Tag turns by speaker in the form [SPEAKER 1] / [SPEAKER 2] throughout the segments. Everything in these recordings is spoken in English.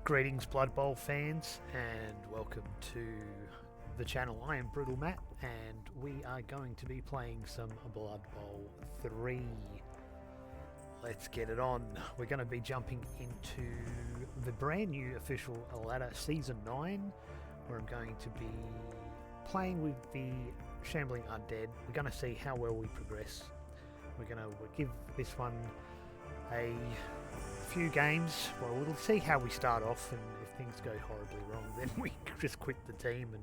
[SPEAKER 1] Greetings Blood Bowl fans and welcome to the channel. I am Brutal Matt and we are going to be playing some Blood Bowl 3. Let's get it on. We're going to be jumping into the brand new official ladder Season 9 where I'm going to be playing with the Shambling Undead. We're going to see how well we progress. We're going to give this one a few games. Well, we'll see how we start off, and if things go horribly wrong, then we just quit the team and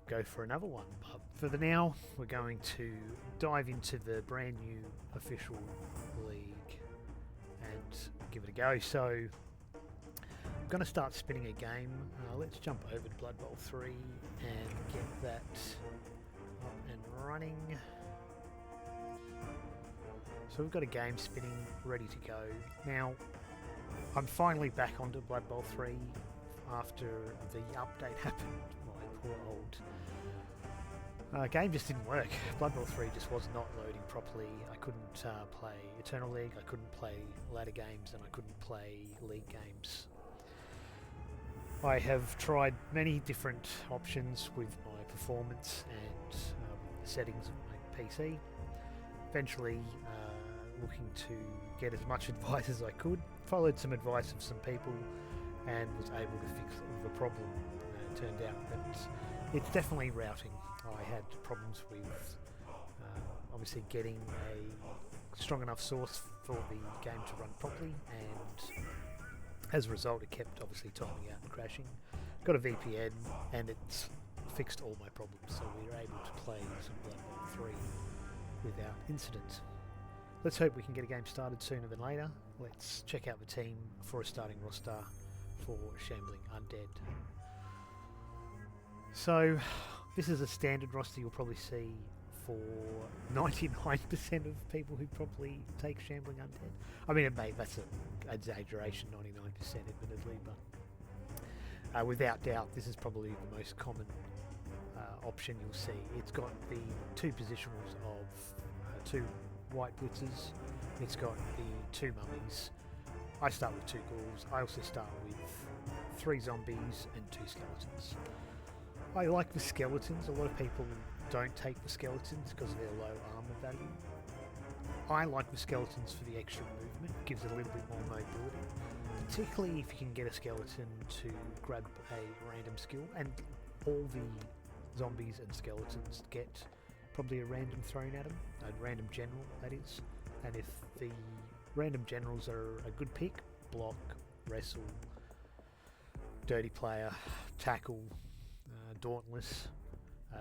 [SPEAKER 1] go for another one. But for the now, we're going to dive into the brand new official league and give it a go. So I'm going to start spinning a game. Let's jump over to Blood Bowl 3 and get that up and running. So we've got a game spinning ready to go. Now, I'm finally back onto Blood Bowl 3 after the update happened. My poor old game just didn't work. Blood Bowl 3 just was not loading properly. I couldn't play Eternal League, I couldn't play ladder games, and I couldn't play league games. I have tried many different options with my performance and the settings of my PC. Eventually, looking to get as much advice as I could, followed some advice of some people and was able to fix the problem. It turned out that it's definitely routing. I had problems with obviously getting a strong enough source for the game to run properly, and as a result it kept obviously timing out and crashing. Got a VPN and it's fixed all my problems, so we were able to play some Blood Bowl 3 without incident. Let's hope we can get a game started sooner than later. Let's check out the team for a starting roster for Shambling Undead. So this is a standard roster you'll probably see for 99% of people who probably take Shambling Undead. I mean, that's an exaggeration, 99% admittedly, but without doubt this is probably the most common option you'll see. It's got the two positionals of two white blitzers. It's got the two mummies. I start with two ghouls. I also start with 3 zombies and 2 skeletons. I like the skeletons. A lot of people don't take the skeletons because of their low armor value. I like the skeletons for the extra movement. It gives it a little bit more mobility, particularly if you can get a skeleton to grab a random skill, and all the zombies and skeletons get probably a random thrown at them, a random general that is, and if the random generals are a good pick, block, wrestle, dirty player, tackle, dauntless,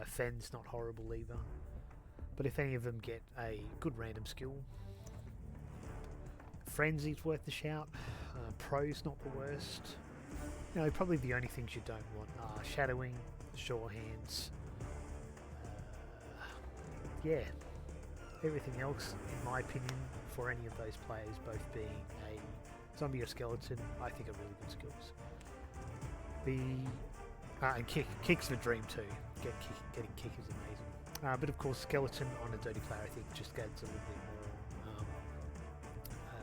[SPEAKER 1] fend's not horrible either, but if any of them get a good random skill, frenzy's worth the shout, pro's not the worst. You know, probably the only things you don't want are shadowing, sure hands. Yeah, everything else, in my opinion, for any of those players, both being a zombie or skeleton, I think are really good skills. And kick's the dream too. Getting kick is amazing. But of course, skeleton on a dirty player, I think, just adds a little bit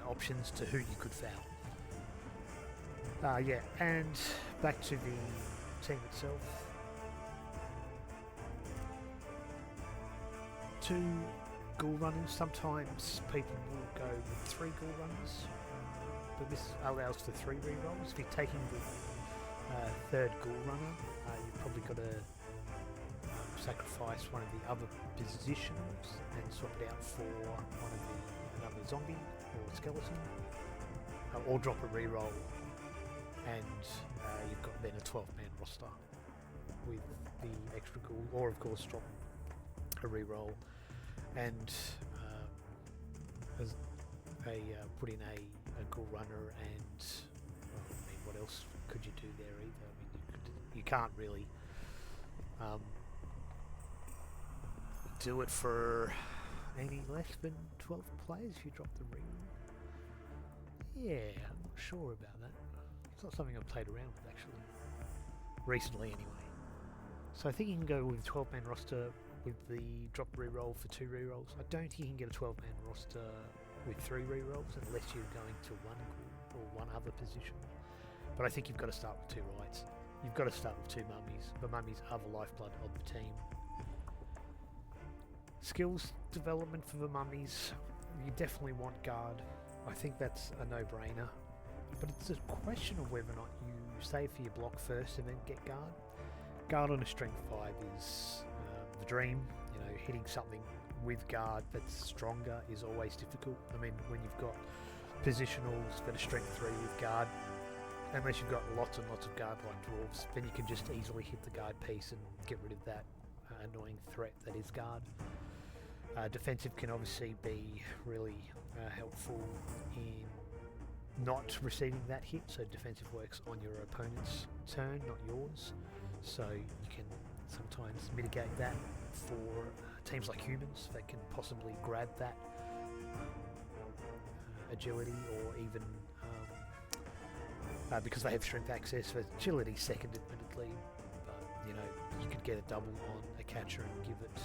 [SPEAKER 1] more options to who you could foul. Yeah, and back to the team itself. 2 ghoul runners. Sometimes people will go with 3 ghoul runners, but this allows for 3 rerolls. If you're taking the 3rd ghoul runner, you've probably got to sacrifice one of the other positions and swap it out for another zombie or skeleton, or drop a reroll, and you've got then a 12-man roster with the extra ghoul, or of course drop a reroll and put in a ghoul runner, and well, I mean, what else could you do there either? I mean, you can't really do it for any less than 12 players if you drop the reroll. Yeah, I'm not sure about that. It's not something I've played around with actually recently anyway. So I think you can go with a 12-man roster with the drop reroll for 2 rerolls. I don't think you can get a 12-man roster with 3 rerolls unless you're going to one group or one other position. But I think you've got to start with 2 rights. You've got to start with 2 mummies. The mummies are the lifeblood of the team. Skills development for the mummies, you definitely want guard. I think that's a no-brainer. But it's a question of whether or not you save for your block first and then get guard. Guard on a strength 5 is the dream. You know, hitting something with guard that's stronger is always difficult. I mean, when you've got positionals that are strength 3 with guard, unless you've got lots and lots of guard like dwarves, then you can just easily hit the guard piece and get rid of that annoying threat that is guard. Defensive can obviously be really helpful in not receiving that hit, so defensive works on your opponent's turn, not yours, so you can sometimes mitigate that for teams like humans that can possibly grab that agility, or even because they have strength access, for agility second admittedly, but you know, you could get a double on a catcher and give it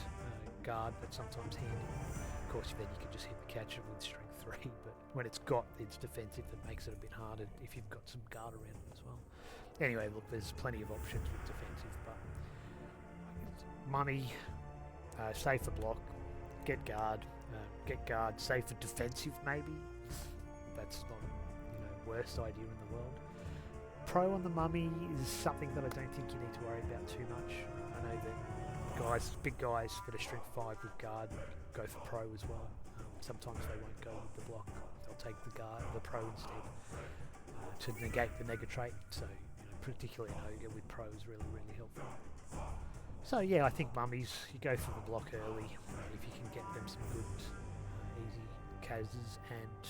[SPEAKER 1] guard, but sometimes handy. Of course then you can just hit the catcher with strength 3, but when it's got its defensive, it makes it a bit harder if you've got some guard around it as well. Anyway, look, there's plenty of options with defensive, but mummy, save for block, get guard, save for defensive maybe. That's not, you know, worst idea in the world. Pro on the mummy is something that I don't think you need to worry about too much. I know that big guys that are strength 5 with guard go for pro as well. Sometimes they won't go with the block; they'll take the pro instead to negate the nega trait. So, you know, particularly an ogre with pro is really, really helpful. So yeah, I think mummies, you go for the block early if you can get them some good, easy Kazs and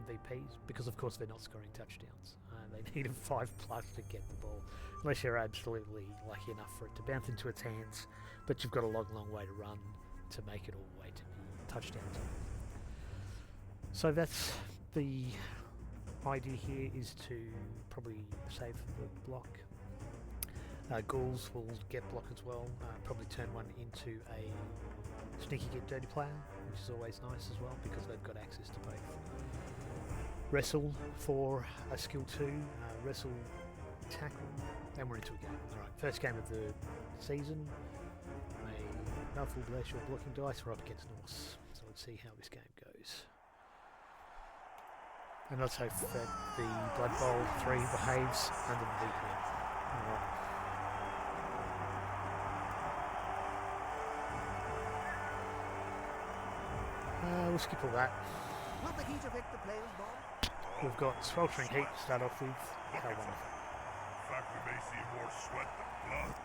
[SPEAKER 1] MVPs, because of course they're not scoring touchdowns. They need a 5+ to get the ball, unless you're absolutely lucky enough for it to bounce into its hands, but you've got a long, long way to run to make it all the way to touchdown time. So that's the idea here, is to probably save the block. Ghouls will get block as well, probably turn one into a sneaky get dirty player, which is always nice as well because they've got access to both. Wrestle for a skill 2, wrestle tackle, and we're into a game. Alright, first game of the season, a mouthful bless your blocking dice, we're up against Norse, so let's see how this game goes. And let's hope that the Blood Bowl 3 behaves under the VPN. Alright. We'll skip all that.
[SPEAKER 2] Not the heat of it, the players, Bob.
[SPEAKER 1] We've got sweltering heat to start off with. How wonderful.
[SPEAKER 3] In fact, we may see more sweat than blood.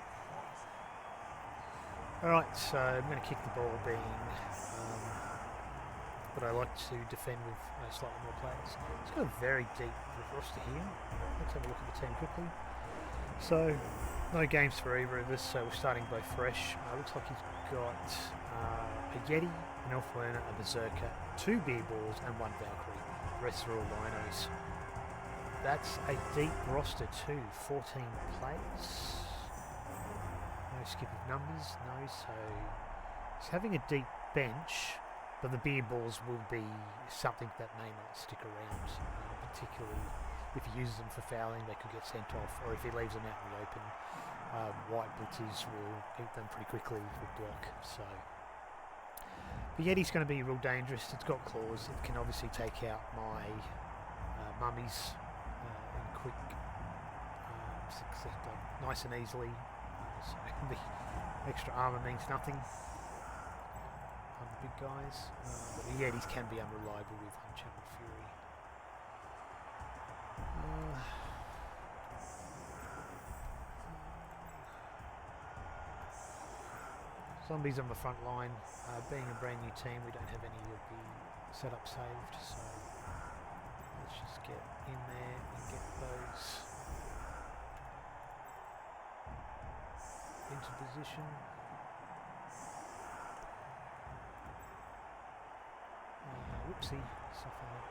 [SPEAKER 1] Alright, so I'm going to kick the ball, being but I like to defend with slightly more players. It's got a very deep roster here. Let's have a look at the team quickly. So, no games for either of us, so we're starting both fresh. Looks like he's got a Yeti, an Elf Learner, a Berserker, 2 Beer Balls and 1 Valkyrie. The rest are all Rhinos. That's a deep roster too, 14 players. No skip of numbers, no, so it's having a deep bench, but the Beer Balls will be something that may not stick around, particularly if he uses them for fouling, they could get sent off, or if he leaves them out in the open, white blitzers will eat them pretty quickly with block. So the Yeti's going to be real dangerous. It's got claws. It can obviously take out my mummies in quick success, like nice and easily. So the extra armor means nothing on the big guys. But the Yetis can be unreliable with Unchanneled Fury. Zombies on the front line. Being a brand new team, we don't have any of the setup saved, so let's just get in there and get those into position. Whoopsie, stuff like that.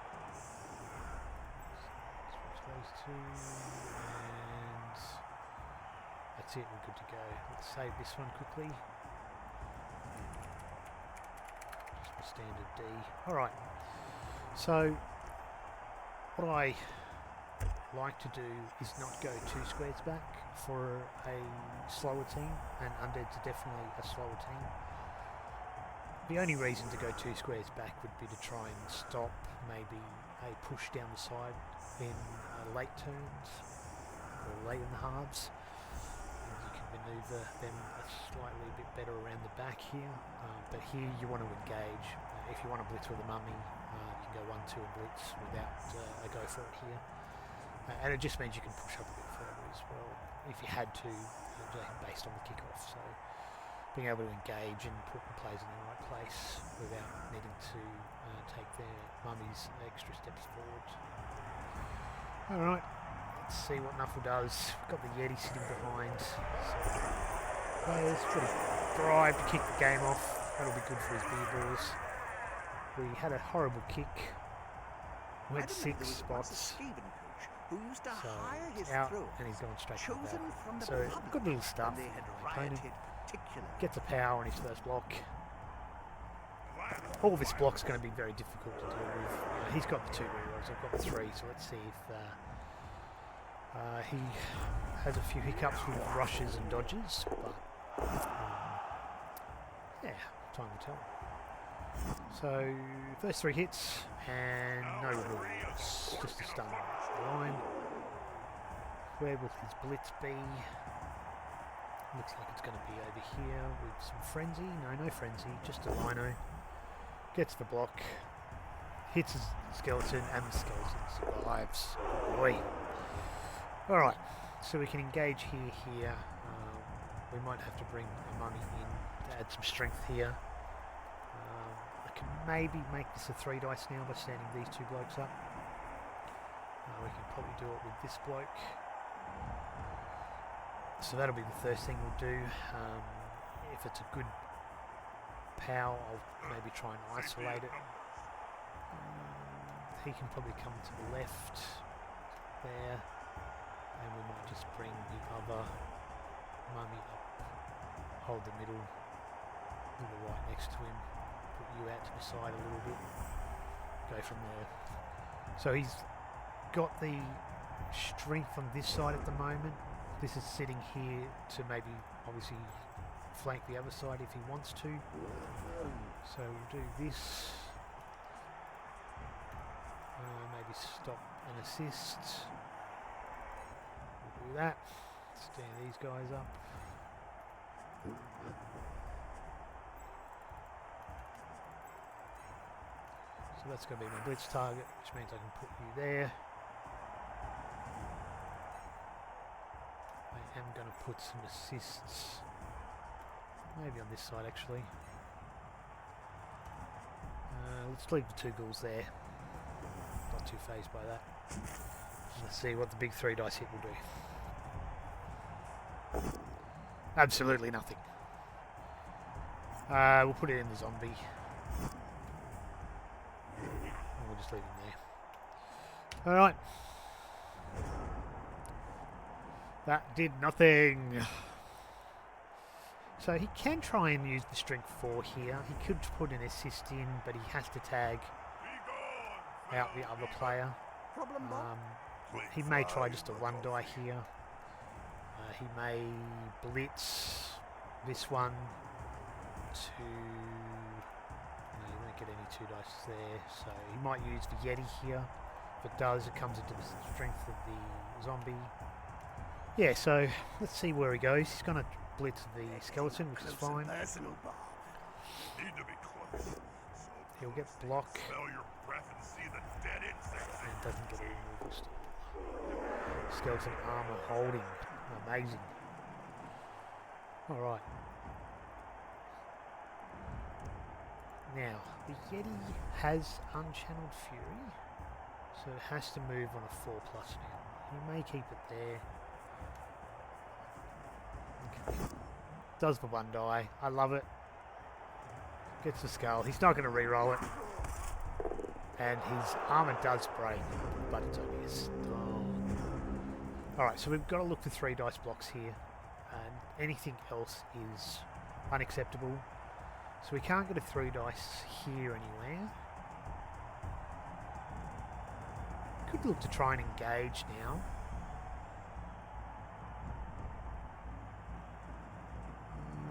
[SPEAKER 1] Switch those two, and that's it, we're good to go. Let's save this one quickly. Standard D. Alright, so what I like to do is not go 2 squares back for a slower team, and Undead's are definitely a slower team. The only reason to go 2 squares back would be to try and stop maybe a push down the side in late turns or late in the halves. You can manoeuvre them slightly a bit better around the back here, but here you want to engage. If you want to blitz with a mummy, you can go 1-2 and blitz without a go for it here. And it just means you can push up a bit further as well if you had to, based on the kickoff. So being able to engage and put the players in the right place without needing to take their mummies extra steps forward. Alright, let's see what Nuffle does. We've got the Yeti sitting behind. So players pretty drive to kick the game off. That'll be good for his beer balls. We had a horrible kick. Went 6 spots.
[SPEAKER 2] Who used to
[SPEAKER 1] So
[SPEAKER 2] hire his
[SPEAKER 1] out,
[SPEAKER 2] throwers,
[SPEAKER 1] and he's gone straight to the
[SPEAKER 2] chosen
[SPEAKER 1] back.
[SPEAKER 2] from the
[SPEAKER 1] So
[SPEAKER 2] public
[SPEAKER 1] good little stuff.
[SPEAKER 2] when they had
[SPEAKER 1] Opponent
[SPEAKER 2] rioted particularly.
[SPEAKER 1] gets a power on his first block. All this block's going to be very difficult to deal with. He's got the 2 rerolls, I've got the 3, so let's see if he has a few hiccups with rushes and dodges, but yeah, time will tell. So first 3 hits and no rewards, just a stun off the line. Where will his blitz be? Looks like it's going to be over here with some frenzy. No frenzy, just a lino. Gets the block, hits his skeleton, and the skeleton survives. Oh boy. Alright, so we can engage here. We might have to bring a mummy in to add some strength here. I can maybe make this a 3 dice now by standing these 2 blokes up. We can probably do it with this bloke. So that'll be the first thing we'll do. If it's a good POW, I'll maybe try and isolate it. He can probably come to the left there, and we might just bring the other mummy up, hold the middle, with the right next to him, put you out to the side a little bit, go from there. So he's got the strength on this side at the moment. This is sitting here to maybe obviously flank the other side if he wants to. So we'll do this. Maybe stop and assist. We'll do that. Stand these guys up. So that's going to be my blitz target, which means I can put you there. I am going to put some assists, maybe on this side actually. Let's leave the 2 ghouls there. Not too phased by that. Let's see what the big 3 dice hit will do. Absolutely nothing. We'll put it in the zombie. And we'll just leave him there. Alright. That did nothing. So he can try and use the strength 4 here. He could put an assist in, but he has to tag out the other player. He may try just a 1 die here. He may blitz this one to... No, you won't get any 2 dice there. So he might use the Yeti here. If it does, it comes into the strength of the zombie. Yeah, so let's see where he goes. He's going to blitz the skeleton, which is fine. He'll get block. And doesn't get a removal still. Skeleton armor holding. Amazing. Alright. Now, the Yeti has Unchanneled Fury, so it has to move on a 4+ now. He may keep it there. Okay. Does the 1 die. I love it. Gets the skull. He's not going to re-roll it. And his armor does break, but it's only a stone. Alright, so we've got to look for 3 dice blocks here. And anything else is unacceptable. So we can't get a 3 dice here anywhere. Could look to try and engage now.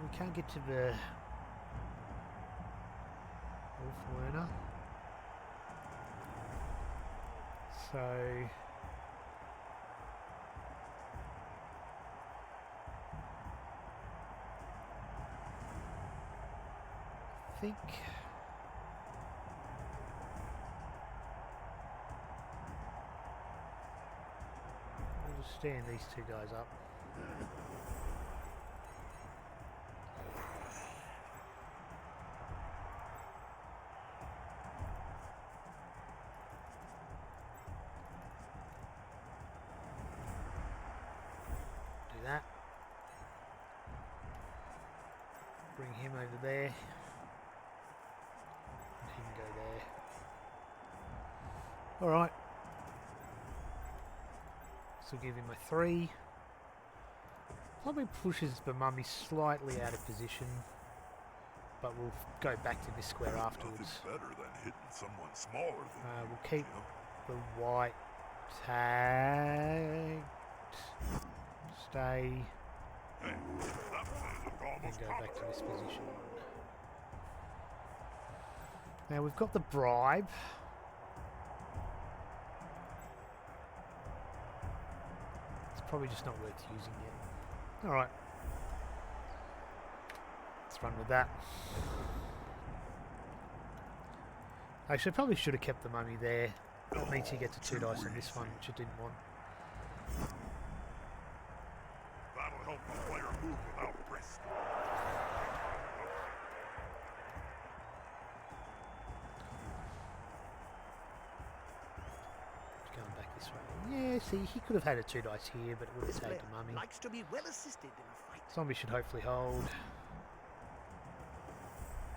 [SPEAKER 1] We can't get to the Wolf Werner. So I think we'll just stand these two guys up. Do that. Bring him over there. And he can go there. Alright. So give him a 3. Probably pushes the mummy slightly out of position. But we'll go back to this square afterwards.
[SPEAKER 3] Nothing's better than hitting someone smaller than
[SPEAKER 1] We'll keep the white tagged. Stay.
[SPEAKER 3] Hey, that plan looked
[SPEAKER 1] And
[SPEAKER 3] almost
[SPEAKER 1] go back to this
[SPEAKER 3] comfortable.
[SPEAKER 1] position. Now we've got the bribe. It's probably just not worth using yet. Alright. Let's run with that. Actually, I probably should have kept the mummy there. That means he gets a 2 dice on this one, which I didn't want.
[SPEAKER 3] That'll help the player move without risk.
[SPEAKER 1] Going back this way. Yeah, see, he could have had a 2 dice here, but it would
[SPEAKER 2] This
[SPEAKER 1] have
[SPEAKER 2] player
[SPEAKER 1] taken mummy.
[SPEAKER 2] likes to be well assisted in a fight.
[SPEAKER 1] Zombie should hopefully hold.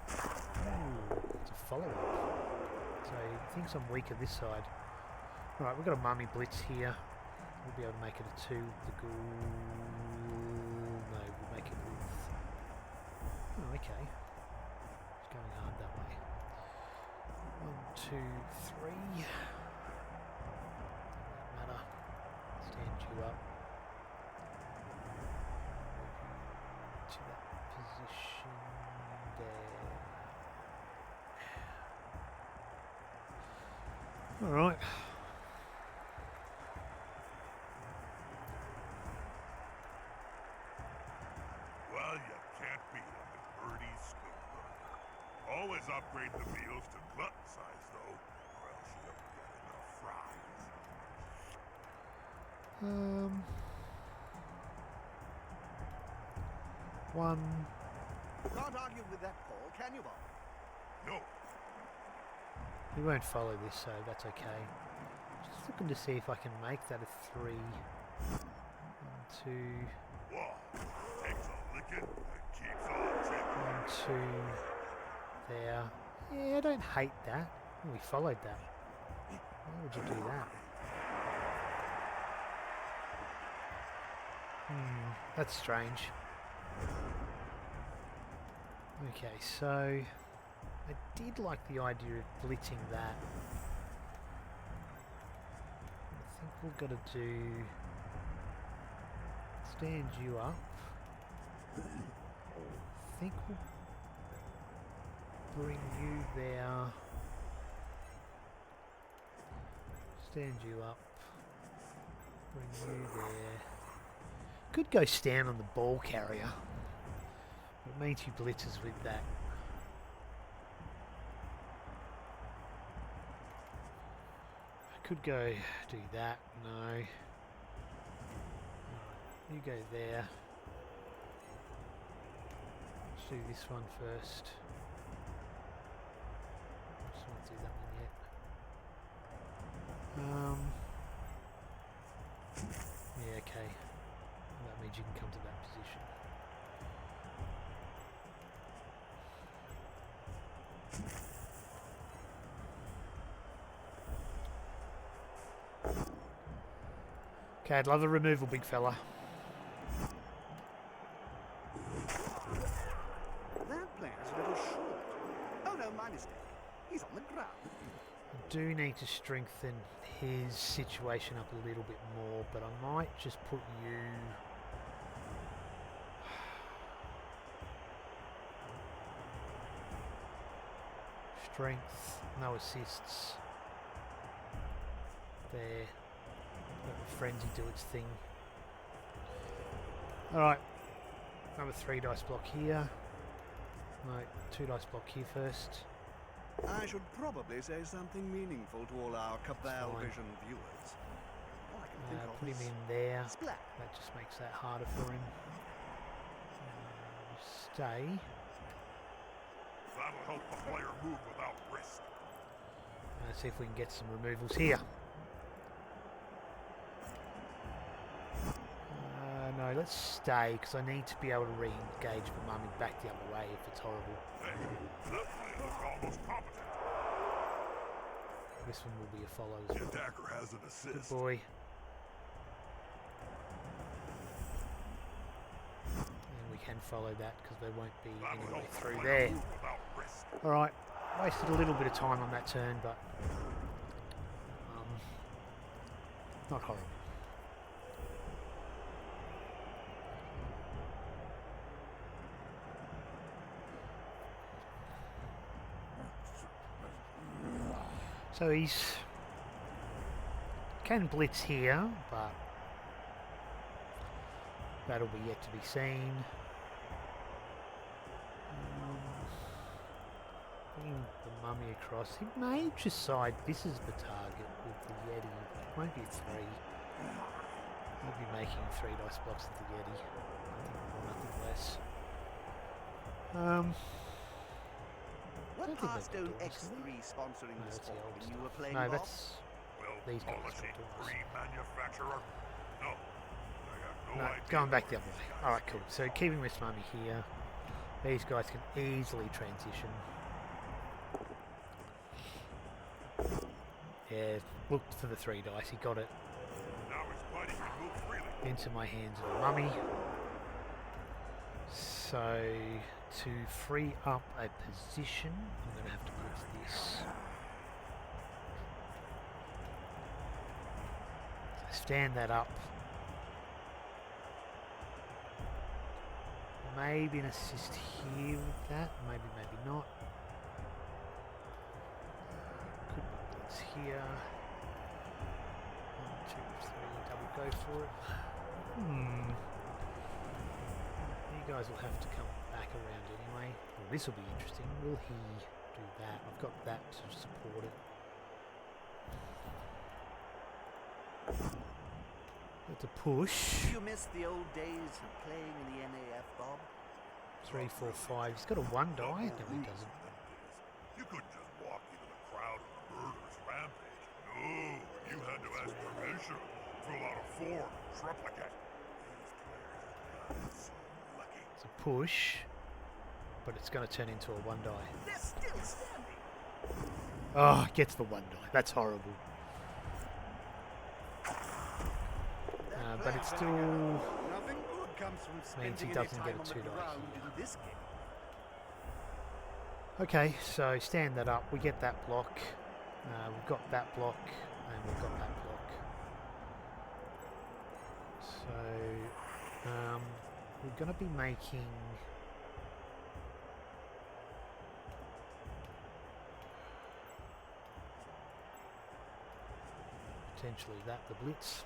[SPEAKER 1] Ooh, it's a follow-up. So he thinks I'm weaker this side. Alright, we've got a mummy blitz here. We'll be able to make it a 2 with the ghoul. No, we'll make it with... Oh, okay. It's going hard that way. 1, 2, 3. Doesn't matter. Stand you up. To that position there. Alright.
[SPEAKER 3] Well, you can't beat him at Birdie's Spoon Burger. Always upgrade the meals to glutton size, though, or else you don't get enough fries.
[SPEAKER 1] One.
[SPEAKER 2] Can't argue with that, Paul, can you, Bob?
[SPEAKER 3] No,
[SPEAKER 1] We won't follow this, so that's okay. Just looking to see if I can make that a 3. 1, 2.
[SPEAKER 3] whoa, takes a licking and keeps on ticking.
[SPEAKER 1] 1, 2. There. Yeah, I don't hate that. Oh, we followed that. Why would you do that? That's strange. Okay, so I did like the idea of blitzing that. I think we've got to do stand you up. I think we'll bring you there. Stand you up. Bring you there. Could go stand on the ball carrier. It means he blitzes with that. I could go do that. No. You go there. Let's do this one first. Just won't do that one yet. Yeah, okay. That means you can come to that position. Okay, I'd love a removal, big fella.
[SPEAKER 2] That player's a little short. Oh no, my mistake. He's on the ground.
[SPEAKER 1] I do need to strengthen his situation up a little bit more, but I might just put you... Strength, no assists. There. Let the frenzy do its thing. Alright. Another 3 dice block here. No, 2 dice block here first.
[SPEAKER 2] I should probably say something meaningful to all our Cabal
[SPEAKER 1] fine.
[SPEAKER 2] Vision viewers. All I can think of
[SPEAKER 1] Put him
[SPEAKER 2] is
[SPEAKER 1] in there.
[SPEAKER 2] splat.
[SPEAKER 1] That just makes that harder for him. Stay.
[SPEAKER 3] That'll help the player move without risk.
[SPEAKER 1] Let's see if we can get some removals here. No, let's stay because I need to be able to re-engage the mummy back the other way if it's horrible.
[SPEAKER 3] Hey, that play looks almost competent.
[SPEAKER 1] This one will be a follow as
[SPEAKER 3] The
[SPEAKER 1] well.
[SPEAKER 3] attacker has an
[SPEAKER 1] Good
[SPEAKER 3] assist.
[SPEAKER 1] boy. And we can follow that because there won't be
[SPEAKER 3] That'll
[SPEAKER 1] any way
[SPEAKER 3] help the
[SPEAKER 1] through
[SPEAKER 3] player
[SPEAKER 1] there.
[SPEAKER 3] move without risk.
[SPEAKER 1] Alright, wasted a little bit of time on that turn, but not horrible. So he's can blitz here, but that'll be yet to be seen. Bring the mummy across. He may decide this is the target with the Yeti. It won't be a 3. He'll be making 3 dice blocks with the Yeti. Nothing more, nothing less.
[SPEAKER 2] What
[SPEAKER 1] don't think
[SPEAKER 2] past
[SPEAKER 1] they've got
[SPEAKER 2] owned
[SPEAKER 1] doors, do
[SPEAKER 2] X3 sponsoring
[SPEAKER 1] No,
[SPEAKER 2] this
[SPEAKER 1] that's the
[SPEAKER 2] sport
[SPEAKER 1] old
[SPEAKER 2] when you were
[SPEAKER 1] stuff.
[SPEAKER 2] playing
[SPEAKER 1] No,
[SPEAKER 2] Bob?
[SPEAKER 1] that's
[SPEAKER 3] Well,
[SPEAKER 1] these guys
[SPEAKER 3] polishing
[SPEAKER 1] got doors.
[SPEAKER 3] pre-manufacturer? No. I have no
[SPEAKER 1] No,
[SPEAKER 3] idea
[SPEAKER 1] going back
[SPEAKER 3] where
[SPEAKER 1] the other
[SPEAKER 3] these
[SPEAKER 1] way.
[SPEAKER 3] guys
[SPEAKER 1] Alright,
[SPEAKER 3] came
[SPEAKER 1] cool. So keeping this mummy here. These guys can easily transition. Yeah, looked for the 3 dice. He got it
[SPEAKER 3] from. Now his buddy can move freely.
[SPEAKER 1] into my hands of the mummy. So to free up a position, I'm going to have to put this. So stand that up. Maybe an assist here with that. Maybe, maybe not. Could put this here. 1, 2, 3. Double go for it. You guys will have to come back around anyway. Well, this will be interesting. Will he do that? I've got that to support it. It's a push.
[SPEAKER 2] You miss the old days of playing in the NAF, Bob?
[SPEAKER 1] 3, 4, 5. He's got a 1 die. No, he doesn't.
[SPEAKER 3] You couldn't just walk into the crowd of murderous rampage. No, you had to ask permission, fill out a form, replicate. These players are lucky.
[SPEAKER 1] It's a push, but it's going to turn into a 1 die.
[SPEAKER 2] They're still standing.
[SPEAKER 1] Oh, gets the 1 die. That's horrible. But it's still
[SPEAKER 2] Nothing good comes from
[SPEAKER 1] means he
[SPEAKER 2] spending any
[SPEAKER 1] doesn't
[SPEAKER 2] time
[SPEAKER 1] get a
[SPEAKER 2] on
[SPEAKER 1] 2
[SPEAKER 2] the
[SPEAKER 1] die.
[SPEAKER 2] ground in this game.
[SPEAKER 1] Okay, so stand that up. We get that block. We've got that block, and we've got that block. So we're going to be making potentially that the blitz.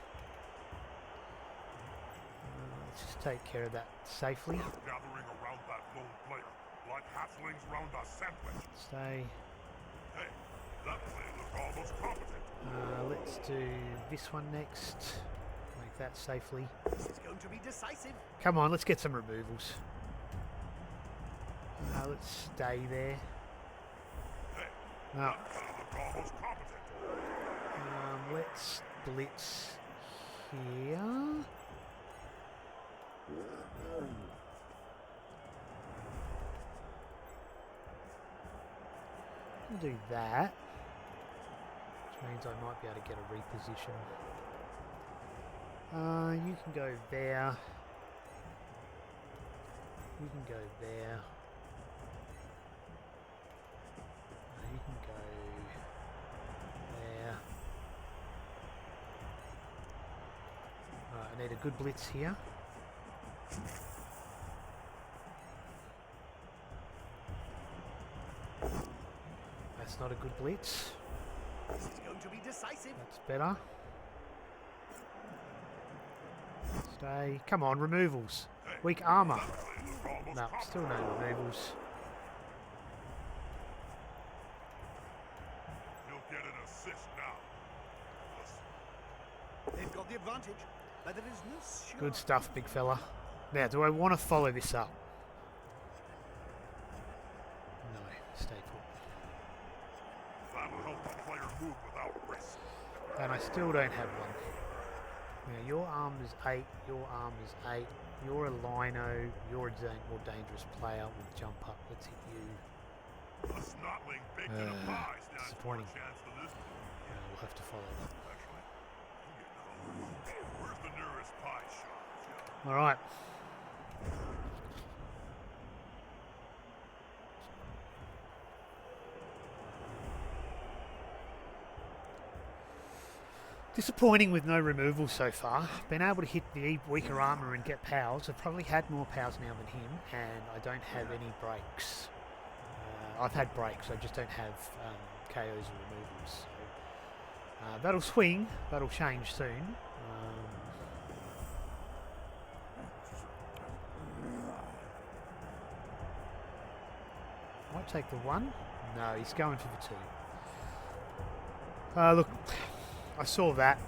[SPEAKER 1] Let's just take care of that safely.
[SPEAKER 3] Gathering around that lone player, like halflings round a sandwich.
[SPEAKER 1] Stay.
[SPEAKER 3] Hey, that play looked almost competent.
[SPEAKER 1] Let's do this one next. Make that safely.
[SPEAKER 2] This is going to be decisive.
[SPEAKER 1] Come on, let's get some removals. Let's stay there.
[SPEAKER 3] Hey,
[SPEAKER 1] No.
[SPEAKER 3] that play looked almost competent.
[SPEAKER 1] Let's blitz here. We'll do that, which means I might be able to get a reposition. You can go there. You can go there. You can go there. I need a good blitz here. That's not a good blitz.
[SPEAKER 2] This is going to be decisive.
[SPEAKER 1] That's better. Stay. Come on, removals. Weak armour. No, still no removals.
[SPEAKER 3] You'll get an assist now.
[SPEAKER 2] They've got the advantage, but there is no sure.
[SPEAKER 1] Good stuff, big fella. Now, do I want to follow this up? No, stay put.
[SPEAKER 3] That'll help the player move without risk.
[SPEAKER 1] And I still don't have one. Now, your arm is 8, your arm is 8. You're a lino, you're a more dangerous player. We'll jump up, let's hit you.
[SPEAKER 3] A snotling baked in a pie stands for a
[SPEAKER 1] disappointing.
[SPEAKER 3] chance to this.
[SPEAKER 1] Yeah, we'll have to follow that.
[SPEAKER 3] Actually, where's the nearest pie shop? Yeah.
[SPEAKER 1] Alright. Disappointing with no removal so far. Been able to hit the weaker armour and get powers. I've probably had more powers now than him, and I don't have any breaks. I've had breaks, I just don't have KOs or removals. So, that'll swing, that'll change soon. Might take the 1. No, he's going for the 2. Look, I saw that.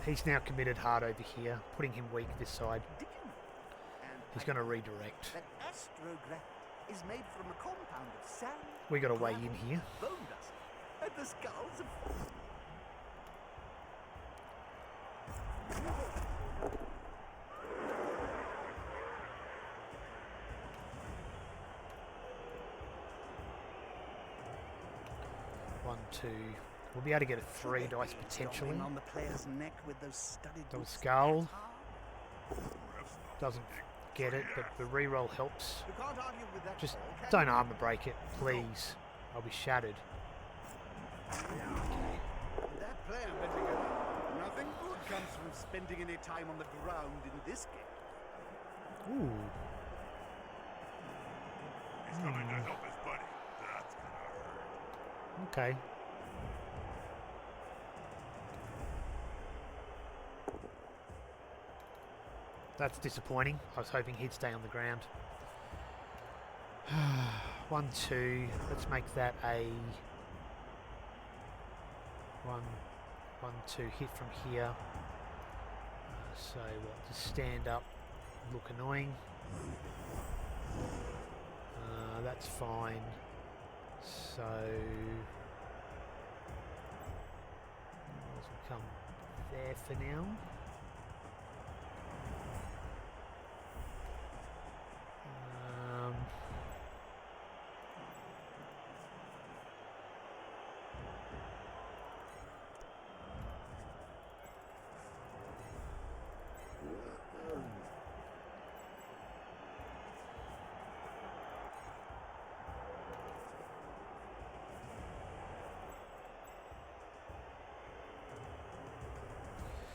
[SPEAKER 1] He's now committed hard over here, putting him weak this side.
[SPEAKER 2] Did you know? And
[SPEAKER 1] He's going to redirect.
[SPEAKER 2] that astrograph is made from a compound of sand,
[SPEAKER 1] We got a way in here.
[SPEAKER 2] bone dust, and the skulls of...
[SPEAKER 1] One, two. We'll be able to get a 3 dice potentially.
[SPEAKER 2] Stomping on the player's neck with those studded
[SPEAKER 1] Double
[SPEAKER 2] boots.
[SPEAKER 1] skull. Doesn't get it, but the reroll helps.
[SPEAKER 2] You can't argue with that
[SPEAKER 1] Just
[SPEAKER 2] call, can
[SPEAKER 1] don't
[SPEAKER 2] you?
[SPEAKER 1] armor break it, please. I'll be shattered.
[SPEAKER 2] That player better go. Nothing good comes from spending any time on the ground in this game.
[SPEAKER 1] Ooh.
[SPEAKER 3] He's coming to help his buddy. That's gonna hurt.
[SPEAKER 1] Okay. That's disappointing. I was hoping he'd stay on the ground. 1, 2. Let's make that a 1, 2 hit from here. So what? To stand up, look annoying. That's fine. So we'll come there for now.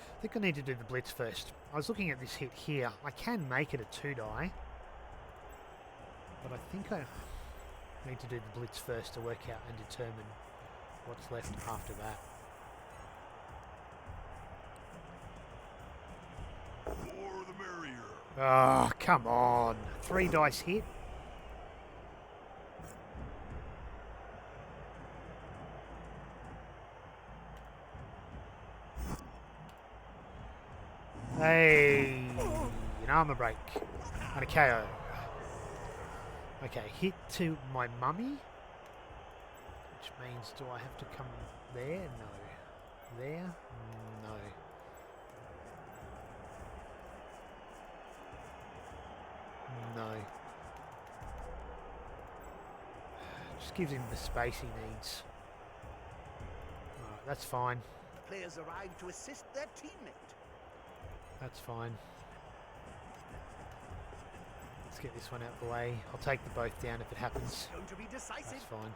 [SPEAKER 1] I think I need to do the blitz first. I was looking at this hit here. I can make it a 2 die, but I think I need to do the blitz first to work out and determine what's left after that.
[SPEAKER 3] More the merrier.
[SPEAKER 1] Oh, come on. 3 dice hit. Hey, an armor break and a KO. Okay, hit to my mummy, which means do I have to come there? No. There? No. No. Just gives him the space he needs. Alright, that's fine.
[SPEAKER 2] The players arrive to assist their teammate.
[SPEAKER 1] That's fine. Let's get this one out of the way. I'll take the both down if it happens.
[SPEAKER 2] Going to be decisive.
[SPEAKER 1] That's fine.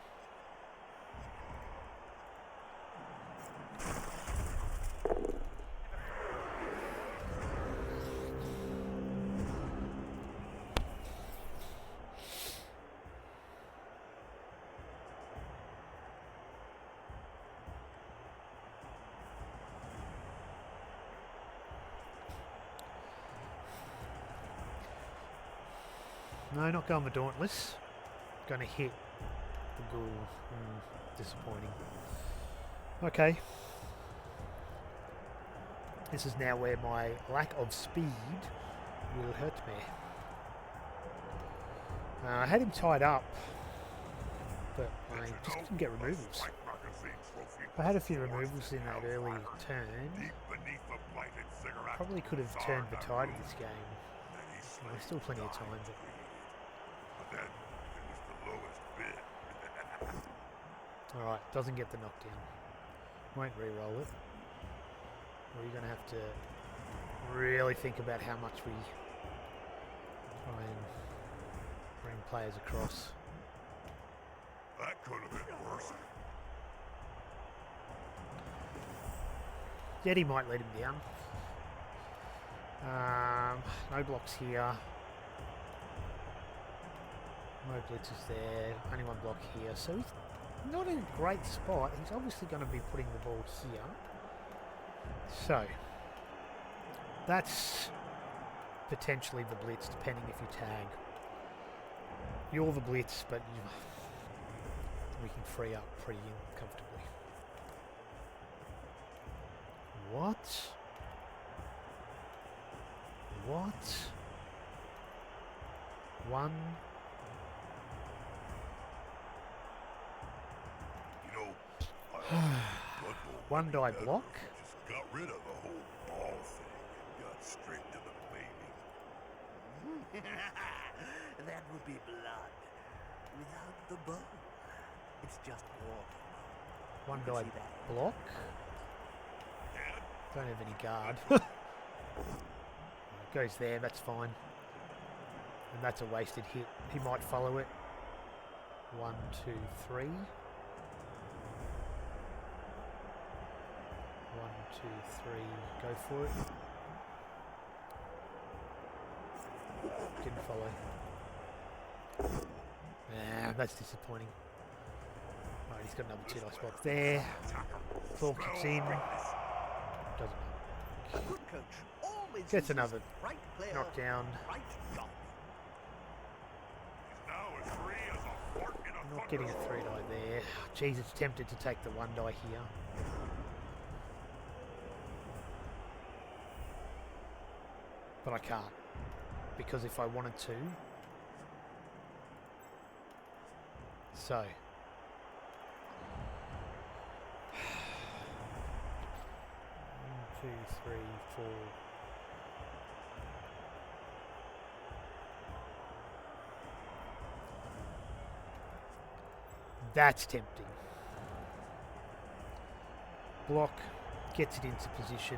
[SPEAKER 1] No, not going with Dauntless. Gonna hit the ghoul. Disappointing. Okay. This is now where my lack of speed will hurt me. I had him tied up, but I just didn't get removals. If I had a few removals in that early turn, probably could have turned the tide of this game. There's still plenty of time, but alright, doesn't get the knockdown. Won't re-roll it. We're going to have to really think about how much we try and bring players across.
[SPEAKER 3] That could have been worse.
[SPEAKER 1] Yeti might let him down. No blocks here. No blitzes there. Only one block here. So he's not in a great spot. He's obviously going to be putting the ball here. So that's potentially the blitz, depending if you tag. You're the blitz, but we can free up pretty comfortably. What? What? One.
[SPEAKER 3] You know,
[SPEAKER 1] One die block.
[SPEAKER 3] just got rid of the whole ball thing and got straight to the baby.
[SPEAKER 2] That would be blood. Without the bow. It's just water.
[SPEAKER 1] One
[SPEAKER 2] You can
[SPEAKER 1] die
[SPEAKER 2] see that.
[SPEAKER 1] block.
[SPEAKER 3] Dad,
[SPEAKER 1] Don't have any guard. Goes there, that's fine. And that's a wasted hit. He might follow it. 1, 2, 3. 1, 2, 3. Go for it. Didn't follow. Nah, that's disappointing. Alright, he's got another 2 dice block there. Claw kicks in. Doesn't matter.
[SPEAKER 2] A good coach always
[SPEAKER 1] Gets
[SPEAKER 2] uses
[SPEAKER 1] another
[SPEAKER 2] the right player,
[SPEAKER 1] knockdown.
[SPEAKER 2] right job.
[SPEAKER 3] he's now as free as a fart in a
[SPEAKER 1] Not getting a 3 die there. Jeez, it's tempted to take the 1 die here. But I can't. Because if I wanted to... So... 1, 2, 3, 4... That's tempting. Block, gets it into position.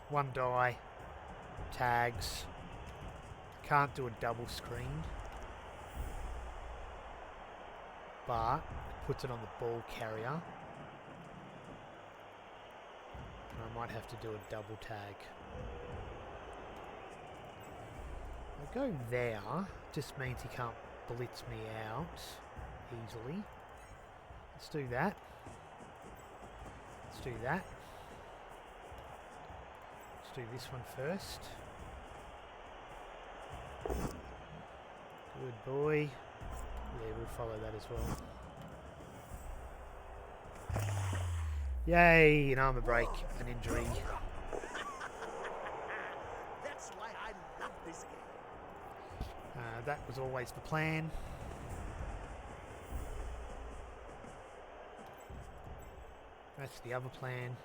[SPEAKER 1] One die, tags, can't do a double screen, but puts it on the ball carrier. And I might have to do a double tag. I go there, just means he can't blitz me out easily. Let's do that. Let's do that. Let's do this one first. Good boy. Yeah, we'll follow that as well. Yay, an armor break, an injury.
[SPEAKER 2] That's why I love this game.
[SPEAKER 1] That was always the plan. That's the other plan.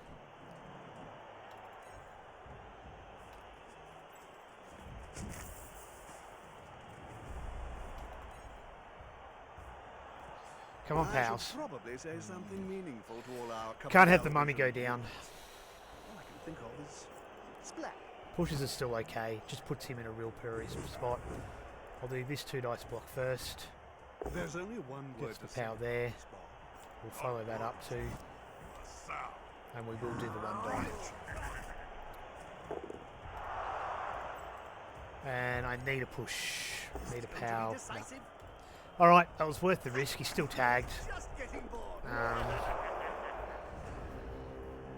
[SPEAKER 1] Come on,
[SPEAKER 2] I
[SPEAKER 1] pals.
[SPEAKER 2] should probably say something meaningful to all our
[SPEAKER 1] Can't have the mummy go down.
[SPEAKER 2] All I can think of is splat.
[SPEAKER 1] Pushes are still okay. Just puts him in a real precarious spot. I'll do this 2 dice block first.
[SPEAKER 2] There's only one word
[SPEAKER 1] Gets the
[SPEAKER 2] to say
[SPEAKER 1] power there.
[SPEAKER 2] this ball.
[SPEAKER 1] We'll follow that up too. And we will do the 1 die. And I need a push. Need a
[SPEAKER 2] Going to be
[SPEAKER 1] power. No.
[SPEAKER 2] decisive.
[SPEAKER 1] Alright, that was worth the risk. He's still tagged.
[SPEAKER 2] Just getting bored.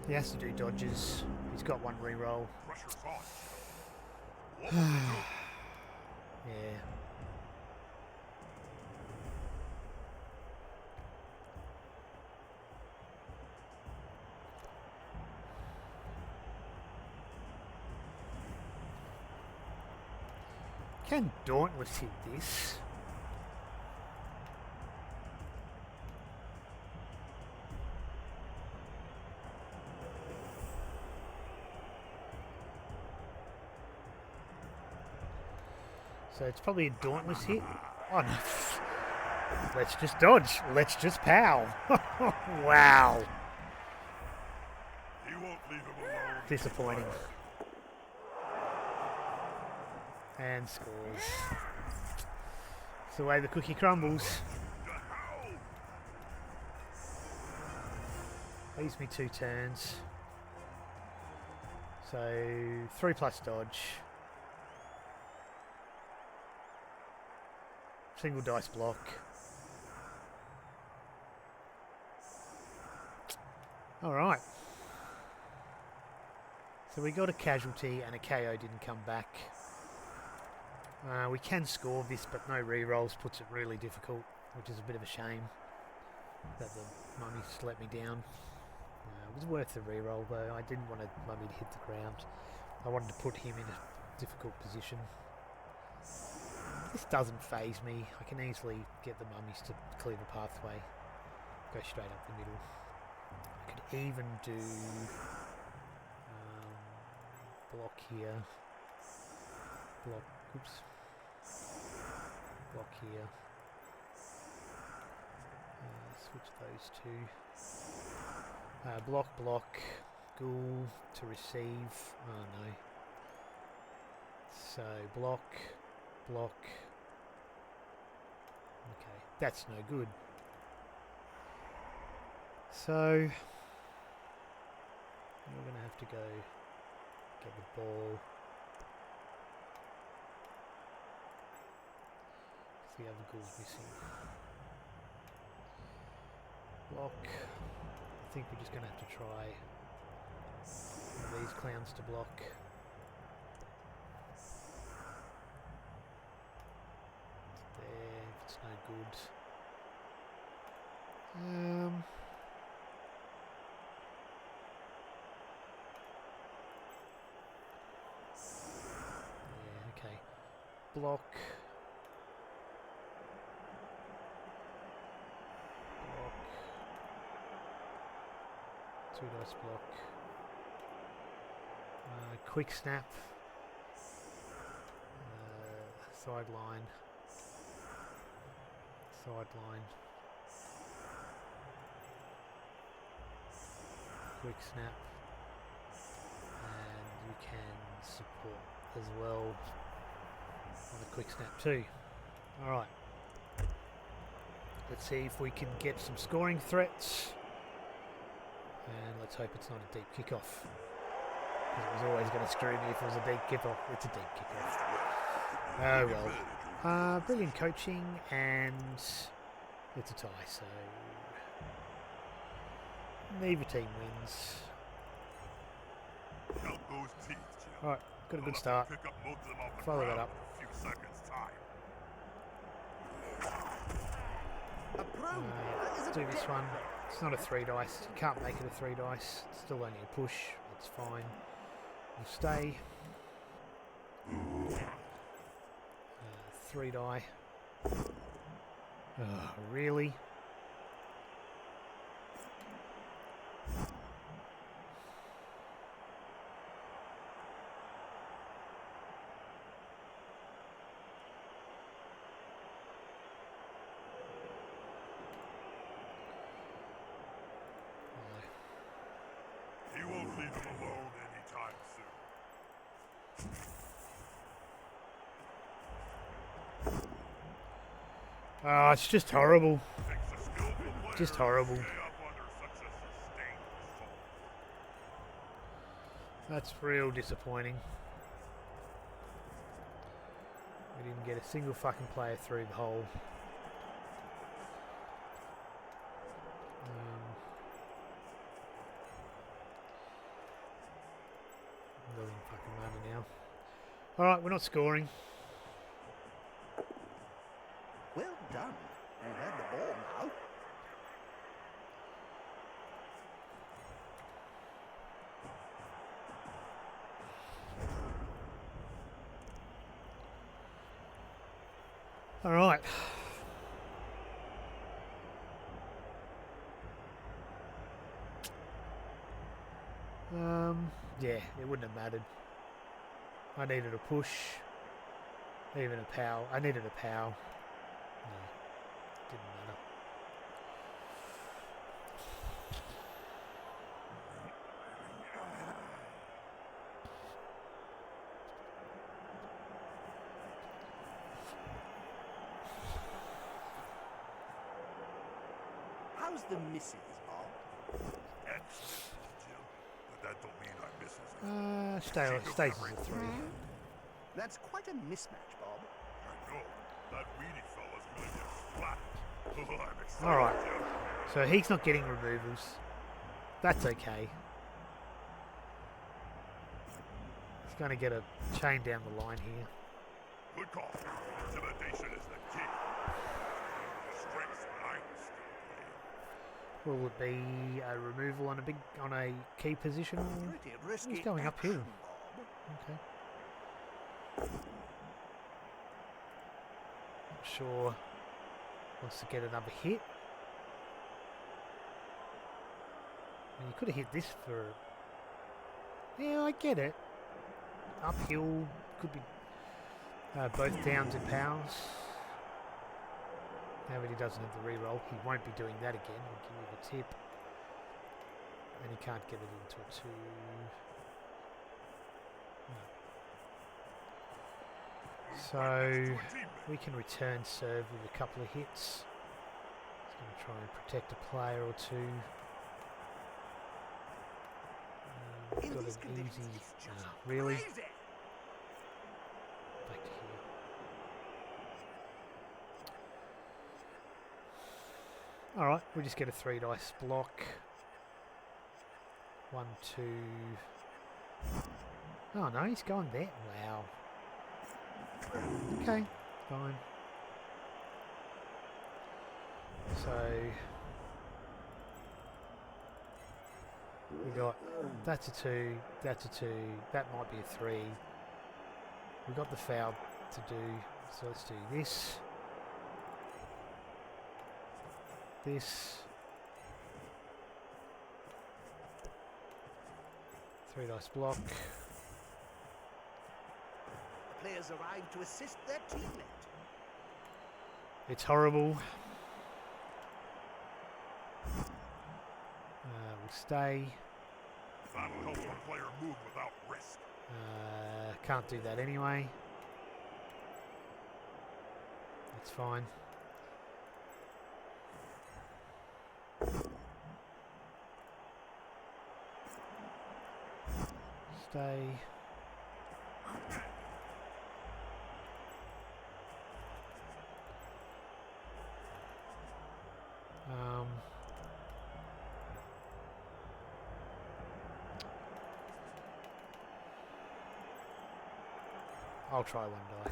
[SPEAKER 1] He has to do dodges. He's got one reroll.
[SPEAKER 3] Pressure's on. What will we do?
[SPEAKER 1] Yeah. Can Dauntless hit this? So it's probably a Dauntless hit. Oh no. Let's just dodge. Let's just pow. Wow.
[SPEAKER 3] He won't leave him alone.
[SPEAKER 1] Disappointing. And scores. It's the way the cookie crumbles. Leaves me 2 turns. So 3+ dodge. Single dice block. Alright. So we got a casualty and a KO didn't come back. We can score this, but no rerolls puts it really difficult, which is a bit of a shame that the mummy just let me down. It was worth the reroll though. I didn't want a mummy to hit the ground. I wanted to put him in a difficult position. This doesn't faze me. I can easily get the mummies to clear the pathway. Go straight up the middle. I could even do block here. Block, oops. Block here. Switch those two. Block, ghoul to receive. Oh no. So block. Okay, that's no good. So we're gonna have to go get the ball. The other ghoul's missing. Block. I think we're just going to have to try one of these clowns to block. It's there. It's no good. Yeah, okay. Block. 2 dice block. Quick snap. Sideline. Quick snap. And you can support as well on a quick snap too. Alright. Let's see if we can get some scoring threats. And let's hope it's not a deep kickoff. Because it was always going to screw me if it was a deep kickoff. It's a deep kickoff. Oh well. Brilliant coaching, and it's a tie, so neither team wins.
[SPEAKER 3] Count those teeth, Jim.
[SPEAKER 1] Alright, got a good start.
[SPEAKER 3] Pick up most of them off the
[SPEAKER 1] Follow that
[SPEAKER 3] ground
[SPEAKER 1] up.
[SPEAKER 3] in a few seconds' time.
[SPEAKER 1] Let's do this one. It's not a 3 dice. You can't make it a 3 dice. It's still only a push. That's fine. We'll stay. 3 die. Oh, really?
[SPEAKER 3] He won't leave him alone anytime soon.
[SPEAKER 1] Oh, it's just horrible.
[SPEAKER 3] Takes a skillful player
[SPEAKER 1] Just
[SPEAKER 3] to
[SPEAKER 1] horrible.
[SPEAKER 3] stay up under such a sustained assault.
[SPEAKER 1] That's real disappointing. We didn't get a single fucking player through the hole. Alright, we're not scoring.
[SPEAKER 2] Well done. And had the ball now.
[SPEAKER 1] Alright. Yeah, it wouldn't have mattered. I needed a push. Even a pow. I needed a pow. Yeah, didn't matter.
[SPEAKER 2] How's the missus, Bob?
[SPEAKER 3] Excellent, Jim. But that don't mean I misses it.
[SPEAKER 1] Stays as a 3.
[SPEAKER 2] That's quite a mismatch, Bob.
[SPEAKER 3] I know. That weedy fella's gonna get splattered. Oh, I'm excited,
[SPEAKER 1] Alright.
[SPEAKER 3] Jim.
[SPEAKER 1] So he's not getting removals. That's okay. He's going to get a chain down the line here.
[SPEAKER 3] Good call. Intimidation is the key. Strengths when I'm still playing.
[SPEAKER 1] Will it be a removal on a key position? Or?
[SPEAKER 2] Pretty risky.
[SPEAKER 1] He's going uphill.
[SPEAKER 2] action, Bob.
[SPEAKER 1] Okay. Not sure. Wants to get another hit. And you could have hit this for... Yeah, I get it. Uphill could be both downs and pows. Now that he doesn't have the reroll, he won't be doing that again. I'll give you the tip. And he can't get it into a 2. So we can return serve with a couple of hits. He's going to try and protect a player or 2. We've got an easy... really?
[SPEAKER 2] Crazy.
[SPEAKER 1] Back to here. Alright, we just get a 3 dice block. 1, 2... Oh no, he's going there. Wow. Okay, fine. So... we got... That's a 2, that's a 2, that might be a 3. We got the foul to do, so let's do this. This. 3 dice block.
[SPEAKER 2] The players arrive to assist their teammate.
[SPEAKER 1] It's horrible. We'll stay.
[SPEAKER 3] That'll help the player move without risk.
[SPEAKER 1] Can't do that anyway. That's fine. Stay. I'll try 1 die.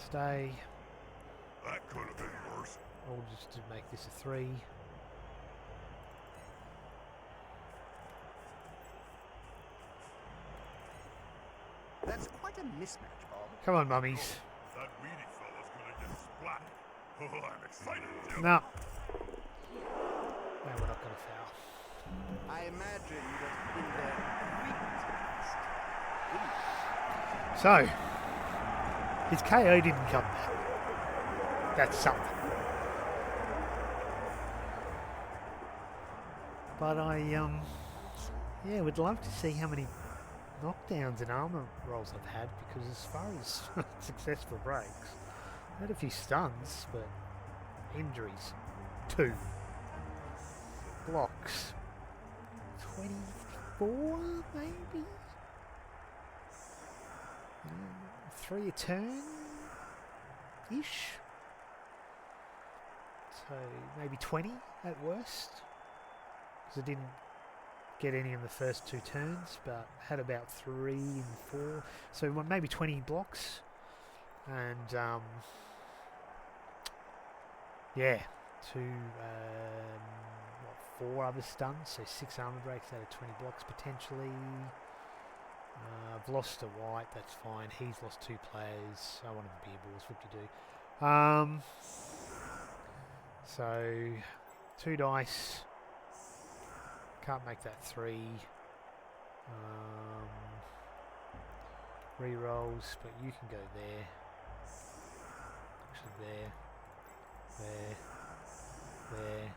[SPEAKER 1] Stay.
[SPEAKER 3] That could have been worse.
[SPEAKER 1] Or just to make this a 3.
[SPEAKER 2] That's quite a mismatch, Bob.
[SPEAKER 1] Come on, mummies.
[SPEAKER 3] That weedy fella's gonna get splattered. Oh, I'm excited, Jim.
[SPEAKER 1] No. No, we're not going to foul.
[SPEAKER 2] I imagine that in their previous
[SPEAKER 1] So, his KO didn't come back. That's something. But yeah, would love to see how many knockdowns and armor rolls I've had, because as far as successful breaks, I had a few stuns, but injuries, 2. Blocks, 24 maybe? 3 a turn ish, so maybe 20 at worst, because I didn't get any in the first 2 turns, but had about 3 and 4. So maybe 20 blocks. And yeah, 4 other stuns, so 6 armor breaks out of 20 blocks potentially. I've lost a white, that's fine. He's lost 2 players. I wanted the beer balls, whoop-de-doo. So 2 dice. Can't make that 3. Re-rolls, but you can go there. Actually there,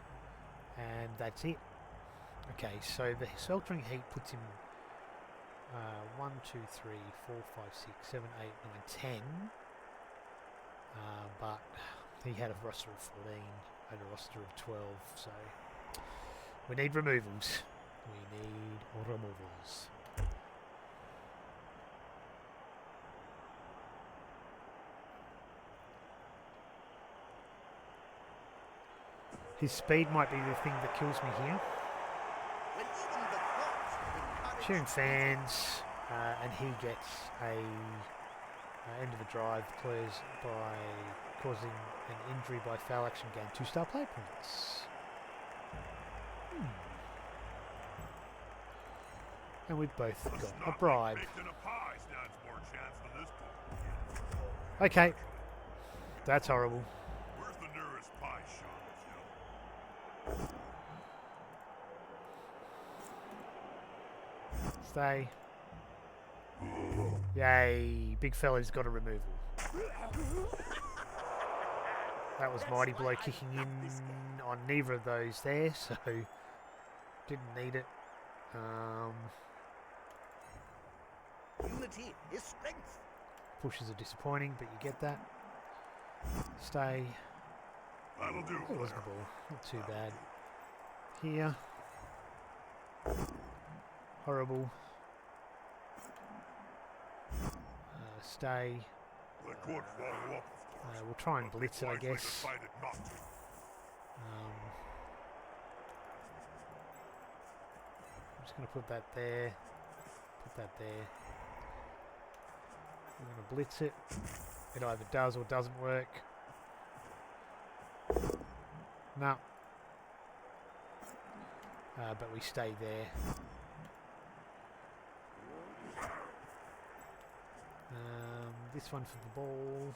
[SPEAKER 1] and that's it. Okay, so the sweltering heat puts him 1, 2, 3, 4, 5, 6, 7, 8, 9, 10. But he had a roster of 14 and a roster of 12, so we need removals. We need removals. His speed might be the thing that kills me here. Cheering fans, and he gets a end of the drive close by causing an injury by foul action gain 2-star play points. And we've both got a bribe. Okay, that's horrible.
[SPEAKER 3] Where's the nearest pie shop, Joe?
[SPEAKER 1] Stay. Yay, big fella's got a removal. That was Mighty Blow kicking in on neither of those there, so didn't need it.
[SPEAKER 2] Unity is strength.
[SPEAKER 1] Pushes are disappointing, but you get that. Stay.
[SPEAKER 3] That'll do.
[SPEAKER 1] It wasn't a ball, not too bad. Here. Horrible. Stay. We'll try and blitz it, I guess. I'm just going to put that there. Put that there. We're going to blitz it. It either does or doesn't work. No. But we stay there. This one for the ball.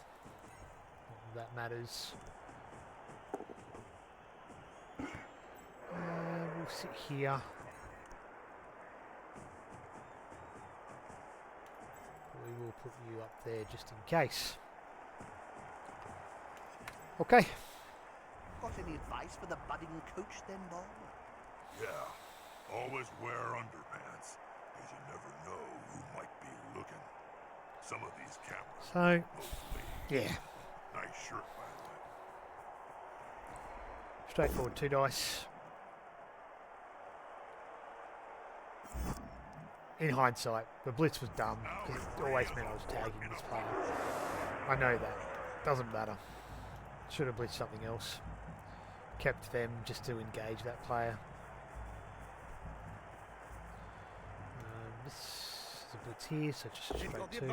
[SPEAKER 1] That matters. We'll sit here. We will put you up there just in case. Okay.
[SPEAKER 2] Got any advice for the budding coach then, Bob?
[SPEAKER 3] Yeah, always wear underpants, because you never know who might be looking. Some of these cameras.
[SPEAKER 1] So, yeah.
[SPEAKER 3] Nice shirt, by the way.
[SPEAKER 1] Straightforward 2 dice. In hindsight, the blitz was dumb, because it always meant I was tagging this player. I know that. Doesn't matter. Should have blitzed something else. Kept them just to engage that player. This is a blitz here, so just a straight 2,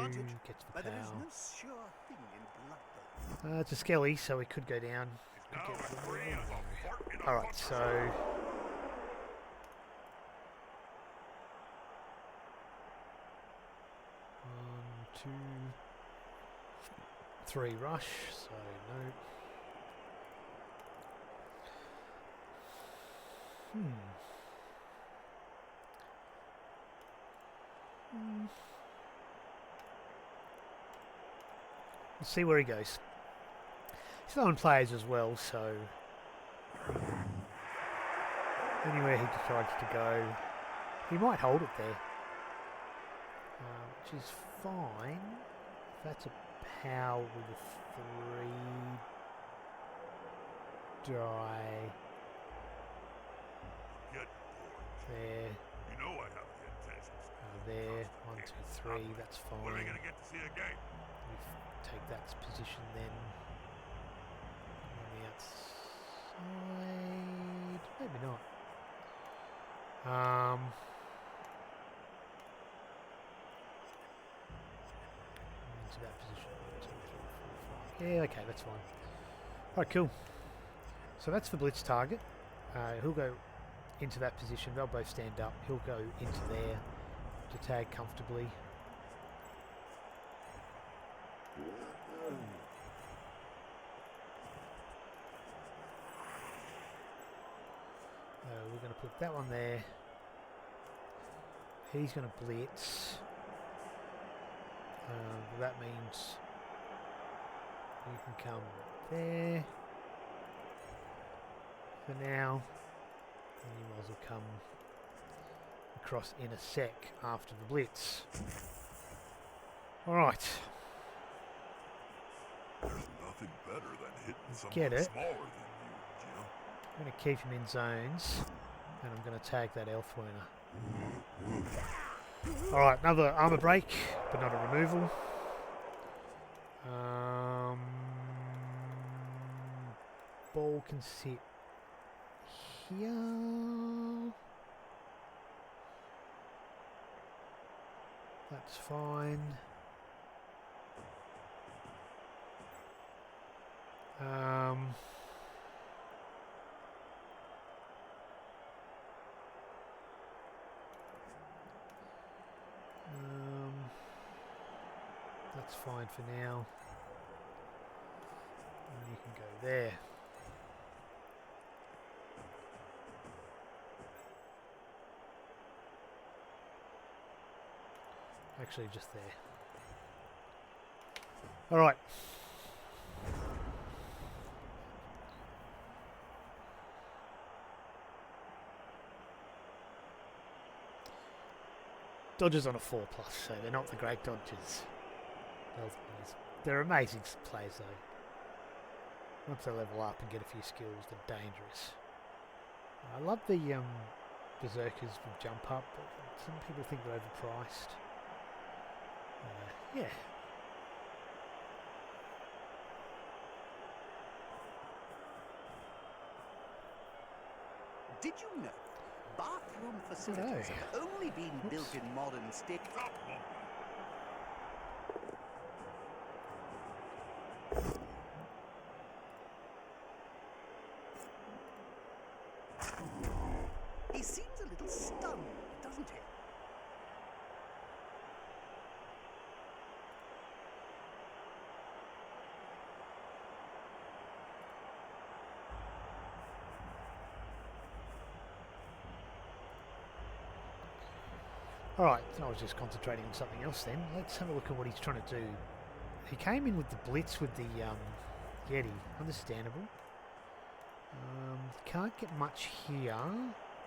[SPEAKER 1] gets the power.
[SPEAKER 2] No sure thing in blood,
[SPEAKER 1] It's a skelly, so we could go down. Alright, so... 1, 2, 3 rush, so no. We'll see where he goes. He's throwing players as well, so anywhere he decides to go, he might hold it there, which is fine. If that's a power with a 3 die there.
[SPEAKER 3] You know I have the intentions.
[SPEAKER 1] There, 1, 2, 3, that's fine.
[SPEAKER 3] When are we gonna get to see a game?
[SPEAKER 1] We take that position then. On the outside, maybe not. Into that position. 1, 2, 3, 4, 5. Yeah, okay, that's fine. Alright, cool. So that's the blitz target. He'll go into that position. They'll both stand up. He'll go into there to tag comfortably. We're going to put that one there. He's going to blitz. That means you can come there for now. And you might as well come across in a sec after the blitz. Alright.
[SPEAKER 3] There's nothing better than hitting someone
[SPEAKER 1] Get it.
[SPEAKER 3] smaller than you, Jim.
[SPEAKER 1] I'm going to keep him in zones, and I'm going to tag that elf wounder. Alright, another armor break, but not a removal. Ball can sit here. That's fine. That's fine for now. And you can go there. Actually, just there. All right. Dodgers on a 4+, so they're not the great dodgers. They're amazing players though. Once they level up and get a few skills, they're dangerous. I love the berserkers with jump up, but some people think they're overpriced. Yeah.
[SPEAKER 2] Did you know bathroom facilities have only been built in modern state? He seems a little stunned, doesn't he?
[SPEAKER 1] Alright, I was just concentrating on something else then. Let's have a look at what he's trying to do. He came in with the blitz with the Yeti. Understandable. Can't get much here.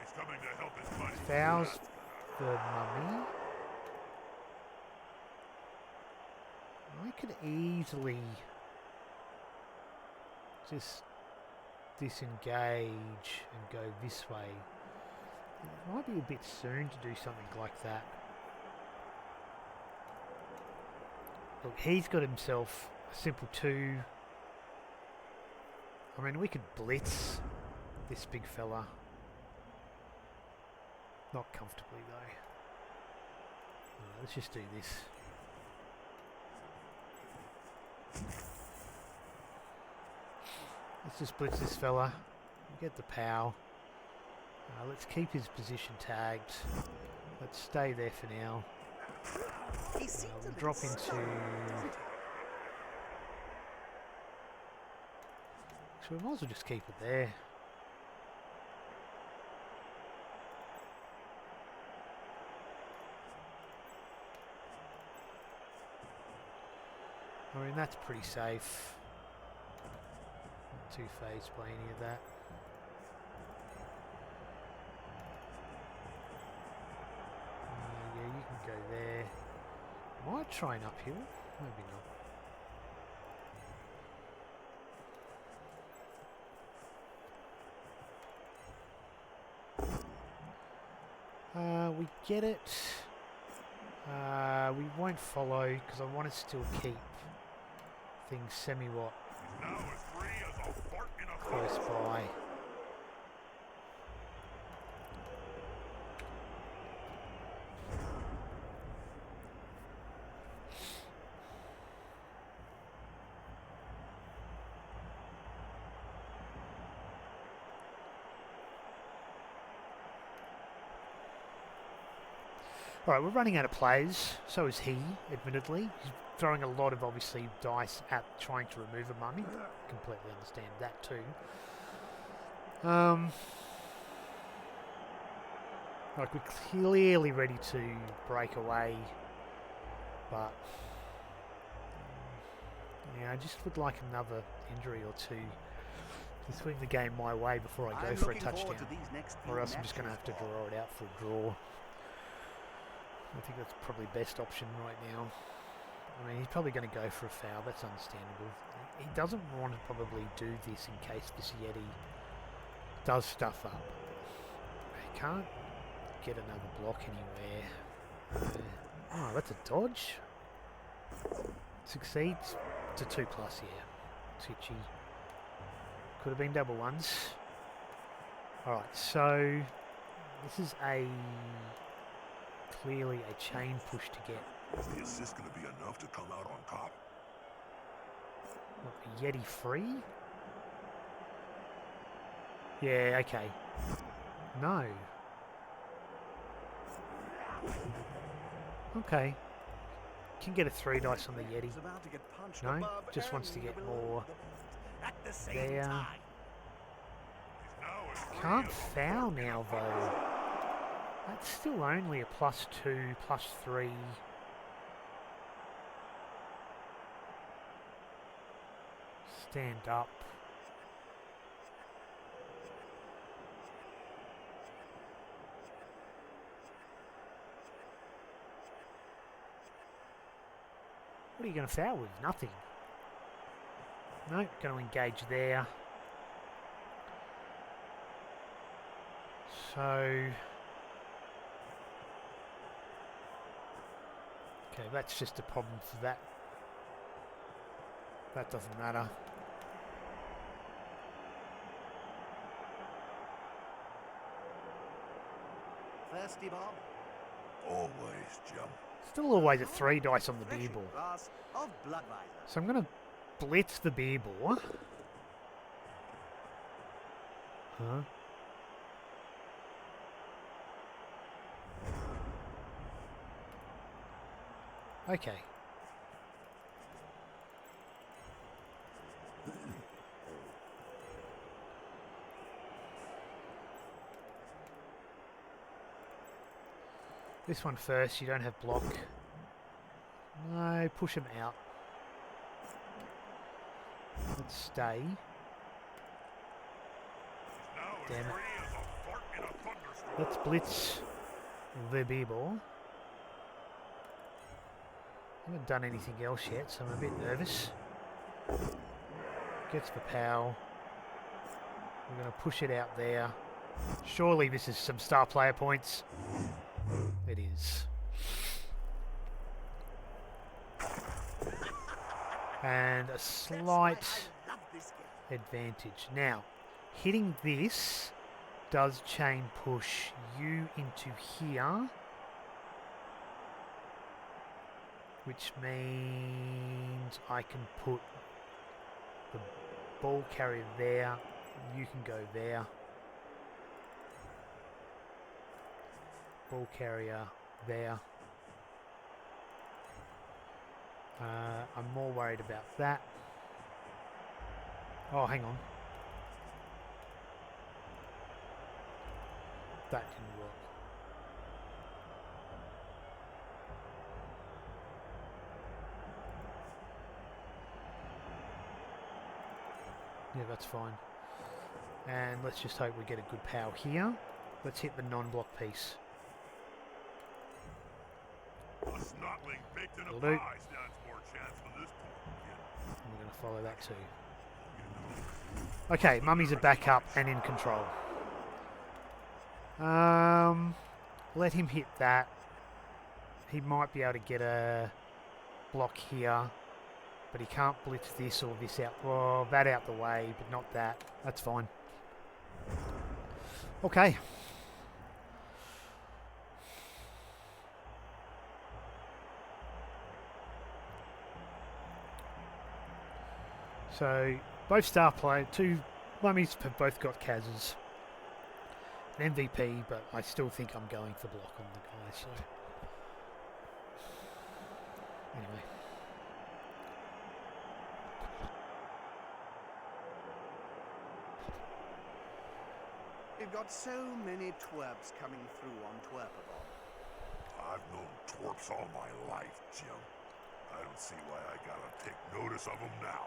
[SPEAKER 3] He's coming to help his buddy.
[SPEAKER 1] Fouls the mummy. I could easily just disengage and go this way. It might be a bit soon to do something like that. Look, he's got himself a simple 2. I mean, we could blitz this big fella. Not comfortably though. Let's just do this. Let's just blitz this fella. Get the POW. Let's keep his position tagged. Let's stay there for now. We'll drop into... So we might as well just keep it there. I mean, that's pretty safe. Not too phased by any of that. Yeah, you can go there. Might try an uphill, maybe not. We get it. We won't follow because I want to still keep things semi-what
[SPEAKER 3] Now as free as a fart in a
[SPEAKER 1] close by. Alright, we're running out of players. So is he, admittedly. He's throwing a lot of, obviously, dice at trying to remove a mummy. Completely understand that too. Like, we're clearly ready to break away. But... yeah, I just would like another injury or two to swing the game my way before I go for a touchdown. Or else I'm just going to have to draw it out for a draw. I think that's probably best option right now. I mean, he's probably going to go for a foul. That's understandable. He doesn't want to probably do this in case this Yeti does stuff up. He can't get another block anywhere. Oh, that's a dodge. Succeeds. It's a 2+, yeah. Titchy. Could have been double ones. Alright, so this is clearly a chain push to get.
[SPEAKER 3] Is the assist going to be enough to come out on top?
[SPEAKER 1] What, the Yeti free? Yeah, okay. No. Okay. Can get a 3 dice on the Yeti. No, just wants to get more there. Can't foul now though. That's still only a +2, +3. Stand up. What are you going to foul with? Nothing. No, going to engage there. So... okay, that's just a problem for that. That doesn't matter.
[SPEAKER 2] Thirsty, Bob?
[SPEAKER 3] Always, Jump.
[SPEAKER 1] Still always a 3 dice on the beer ball. So I'm going to blitz the beer ball. Huh? Okay. This one first, you don't have block. No, push him out. Let's stay. Damn it. Let's blitz the B-ball. I haven't done anything else yet, so I'm a bit nervous. Gets the pow. We're going to push it out there. Surely this is some star player points. It is. And a slight advantage. Now, hitting this does chain push you into here, which means I can put the ball carrier there, you can go there. Ball carrier there. I'm more worried about that. Oh, hang on. That didn't work. Yeah, that's fine. And let's just hope we get a good power here. Let's hit the non-block piece.
[SPEAKER 3] A snotling baked in a
[SPEAKER 1] Will do.
[SPEAKER 3] pie stands more chance for this poor kid.
[SPEAKER 1] And we're going to follow that too. Okay, mummies are back up and in control. Let him hit that. He might be able to get a block here, but he can't blitz this or this out. Well, that out the way, but not that. That's fine. Okay. So, both star players, 2 mummies have both got Kaz's. An MVP, but I still think I'm going for block on the guy, so... Anyway.
[SPEAKER 2] We've got so many twerps coming through on Twerpabon.
[SPEAKER 3] I've known twerps all my life, Jim. I don't see why I gotta take notice of them now.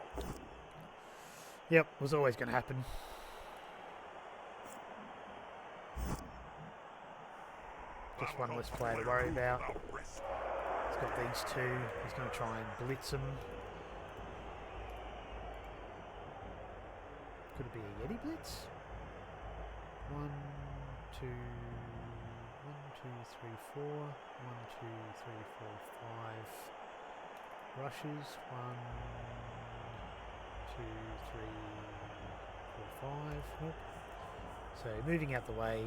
[SPEAKER 1] Yep, was always going to happen. Just one less player to worry about. He's got these two. He's going to try and blitz them. Could it be a Yeti blitz? 1, 2, 1, 2, 3, 4. 1, 2, 3, 4, 5. Rushes. 1, 2, 3, 4, 5. Nope. So moving out the way.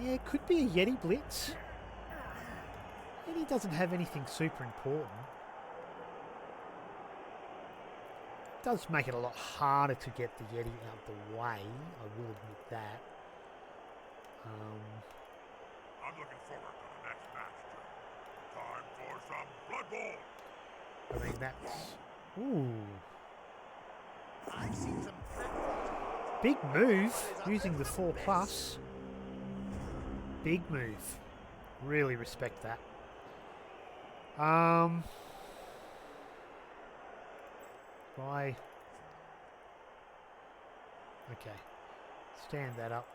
[SPEAKER 1] Yeah, it could be a Yeti blitz. Yeti doesn't have anything super important. Does make it a lot harder to get the Yeti out the way, I will admit that.
[SPEAKER 3] I'm looking forward to the next match, Jim. Time for some Blood Bowl.
[SPEAKER 1] I mean, that's... Ooh.
[SPEAKER 2] I've seen some platforms.
[SPEAKER 1] Big move, using the 4+. Big move. Really respect that. Why? Okay. Stand that up.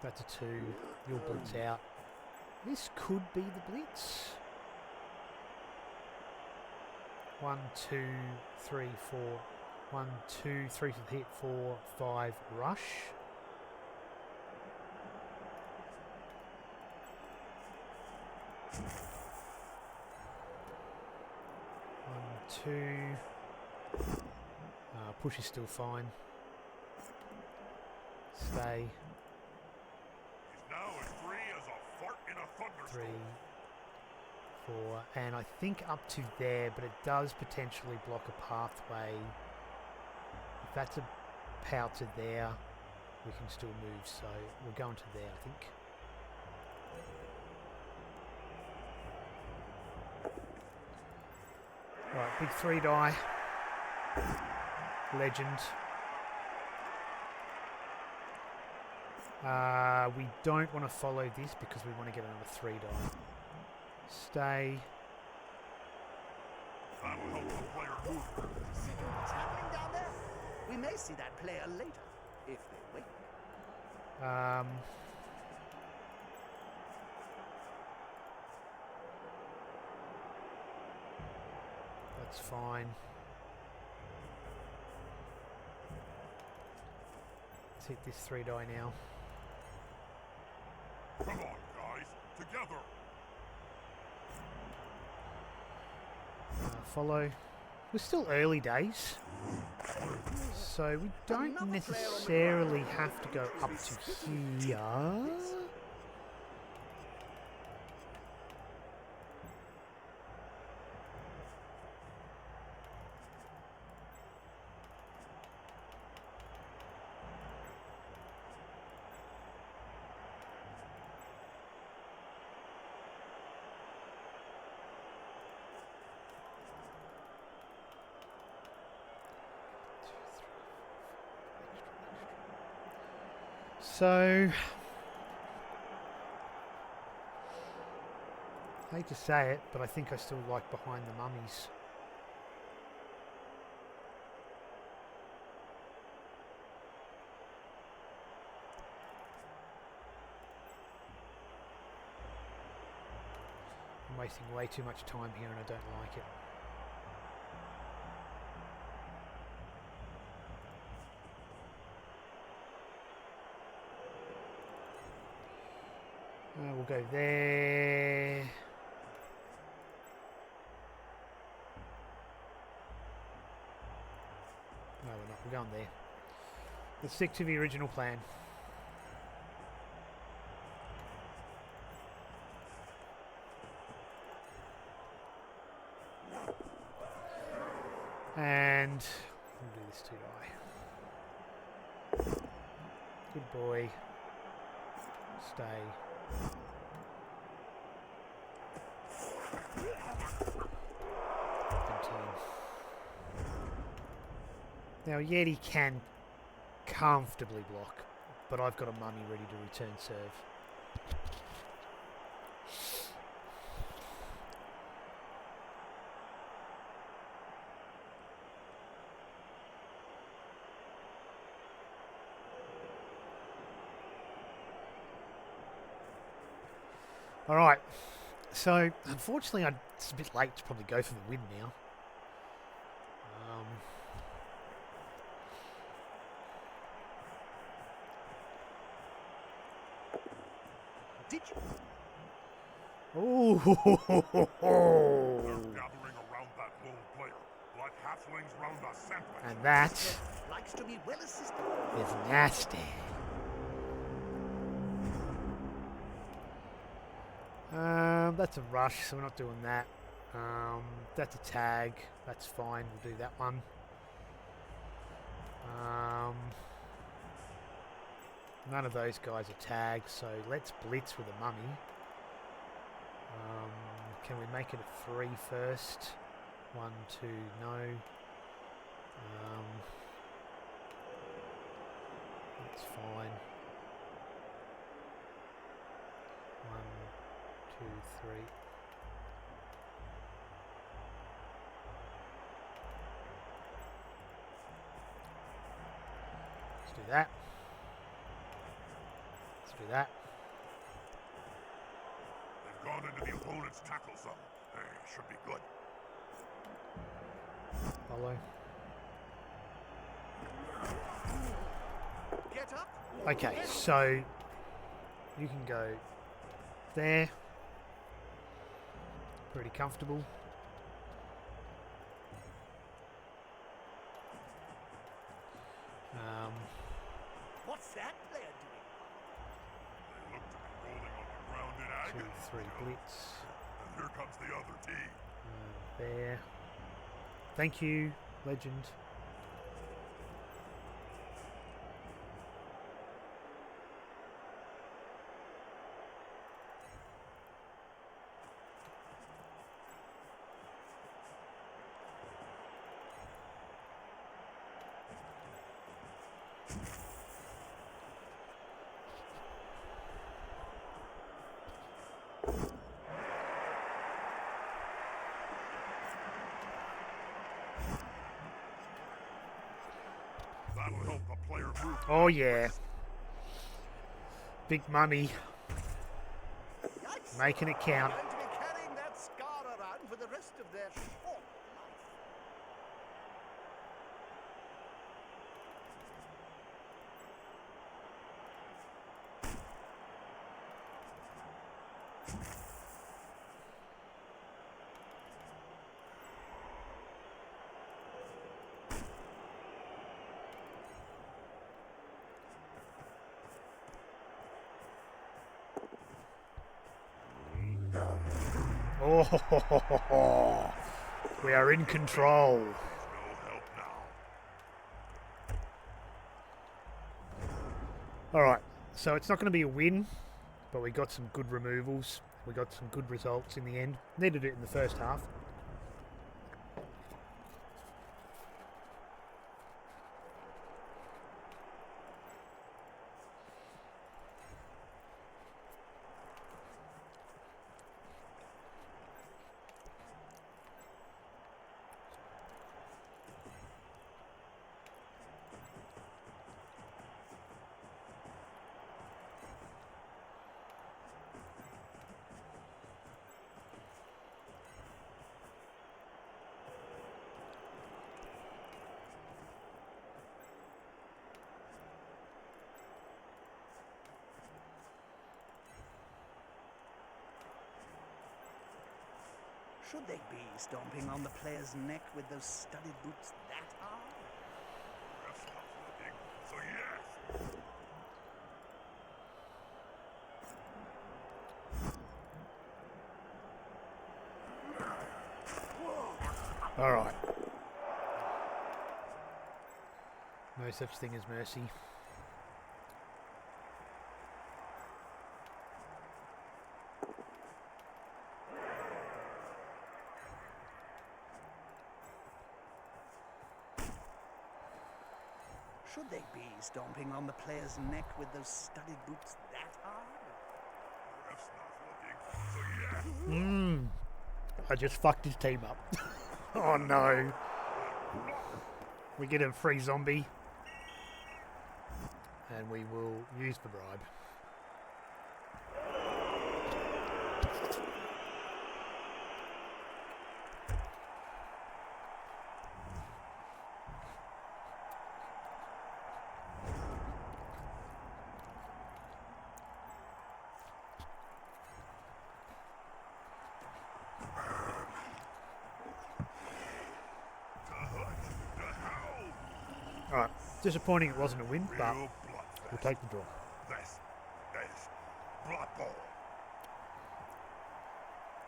[SPEAKER 1] That's a 2. You'll blitz out. This could be the blitz. 1, 2, 3, 4. 1, 2, 3 for the hit. 4, 5, rush. 1, 2. Push is still fine. Stay.
[SPEAKER 3] He's now as free as a fart in a thunderstorm.
[SPEAKER 1] 3, 4, and I think up to there, but it does potentially block a pathway. If that's a power to there, we can still move, so we're going to there, I think. Right, big 3 die. Legend. We don't want to follow this because we want to get another 3 die. Stay.
[SPEAKER 3] That will help the player move.
[SPEAKER 2] See what's happening down there? We may see that player later, if they wait.
[SPEAKER 1] That's fine. Let's hit this 3 die now.
[SPEAKER 3] Come on, guys. Together.
[SPEAKER 1] Follow. We're still early days, so we don't necessarily have to go up to here. So, I hate to say it, but I think I still like behind the mummies. I'm wasting way too much time here and I don't like it. We'll go there. No, we're not. We're going there. Let's stick to the original plan. And we'll do this 2 die. Good boy. Stay. Now Yeti can comfortably block, but I've got a mummy ready to return serve. Alright, so unfortunately it's a bit late to probably go for the win now.
[SPEAKER 2] Did you?
[SPEAKER 1] Oh,
[SPEAKER 3] They're gathering around that lone player, like halflings round a sandwich.
[SPEAKER 1] and that
[SPEAKER 2] Likes to be well assisted.
[SPEAKER 1] is nasty. That's a rush, so we're not doing that. That's a tag. That's fine. We'll do that one. None of those guys are tagged, so let's blitz with a mummy. Can we make it a 3 first? 1, 2, no. That's fine. 1, 2, 3. Let's do that. Let's do that.
[SPEAKER 3] They've gone into the opponent's tackle zone. Hey, should be good.
[SPEAKER 1] Follow.
[SPEAKER 2] Get up.
[SPEAKER 1] Okay, so you can go there. Pretty comfortable.
[SPEAKER 2] What's that player doing?
[SPEAKER 3] They look to be rolling on the ground in
[SPEAKER 1] 2,
[SPEAKER 3] agony.
[SPEAKER 1] 3 blitz.
[SPEAKER 3] And here comes the other team.
[SPEAKER 1] There. Thank you, legend.
[SPEAKER 3] That'll help the player move.
[SPEAKER 1] Oh yeah. Big mummy.
[SPEAKER 2] Yikes.
[SPEAKER 1] Making it count.
[SPEAKER 2] Going to be carrying that scar around for the rest of their short life.
[SPEAKER 1] Oh, we are in control.
[SPEAKER 3] No help now.
[SPEAKER 1] Alright, so it's not going to be a win, but we got some good removals. We got some good results in the end. Needed it in the first half.
[SPEAKER 2] Should they be stomping on the player's neck with those studded boots that hard?
[SPEAKER 3] Ref stops looking, so yes.
[SPEAKER 1] Alright. No such thing as mercy.
[SPEAKER 2] Should they be stomping on the player's neck with those studded boots that hard?
[SPEAKER 3] Ref's not looking, so yeah.
[SPEAKER 1] I just fucked his team up. Oh no. We get a free zombie. And we will use the bribe. Alright, disappointing it wasn't a win, but
[SPEAKER 3] Real
[SPEAKER 1] we'll
[SPEAKER 3] bloodfest.
[SPEAKER 1] take the draw.
[SPEAKER 3] This is Blood Bowl.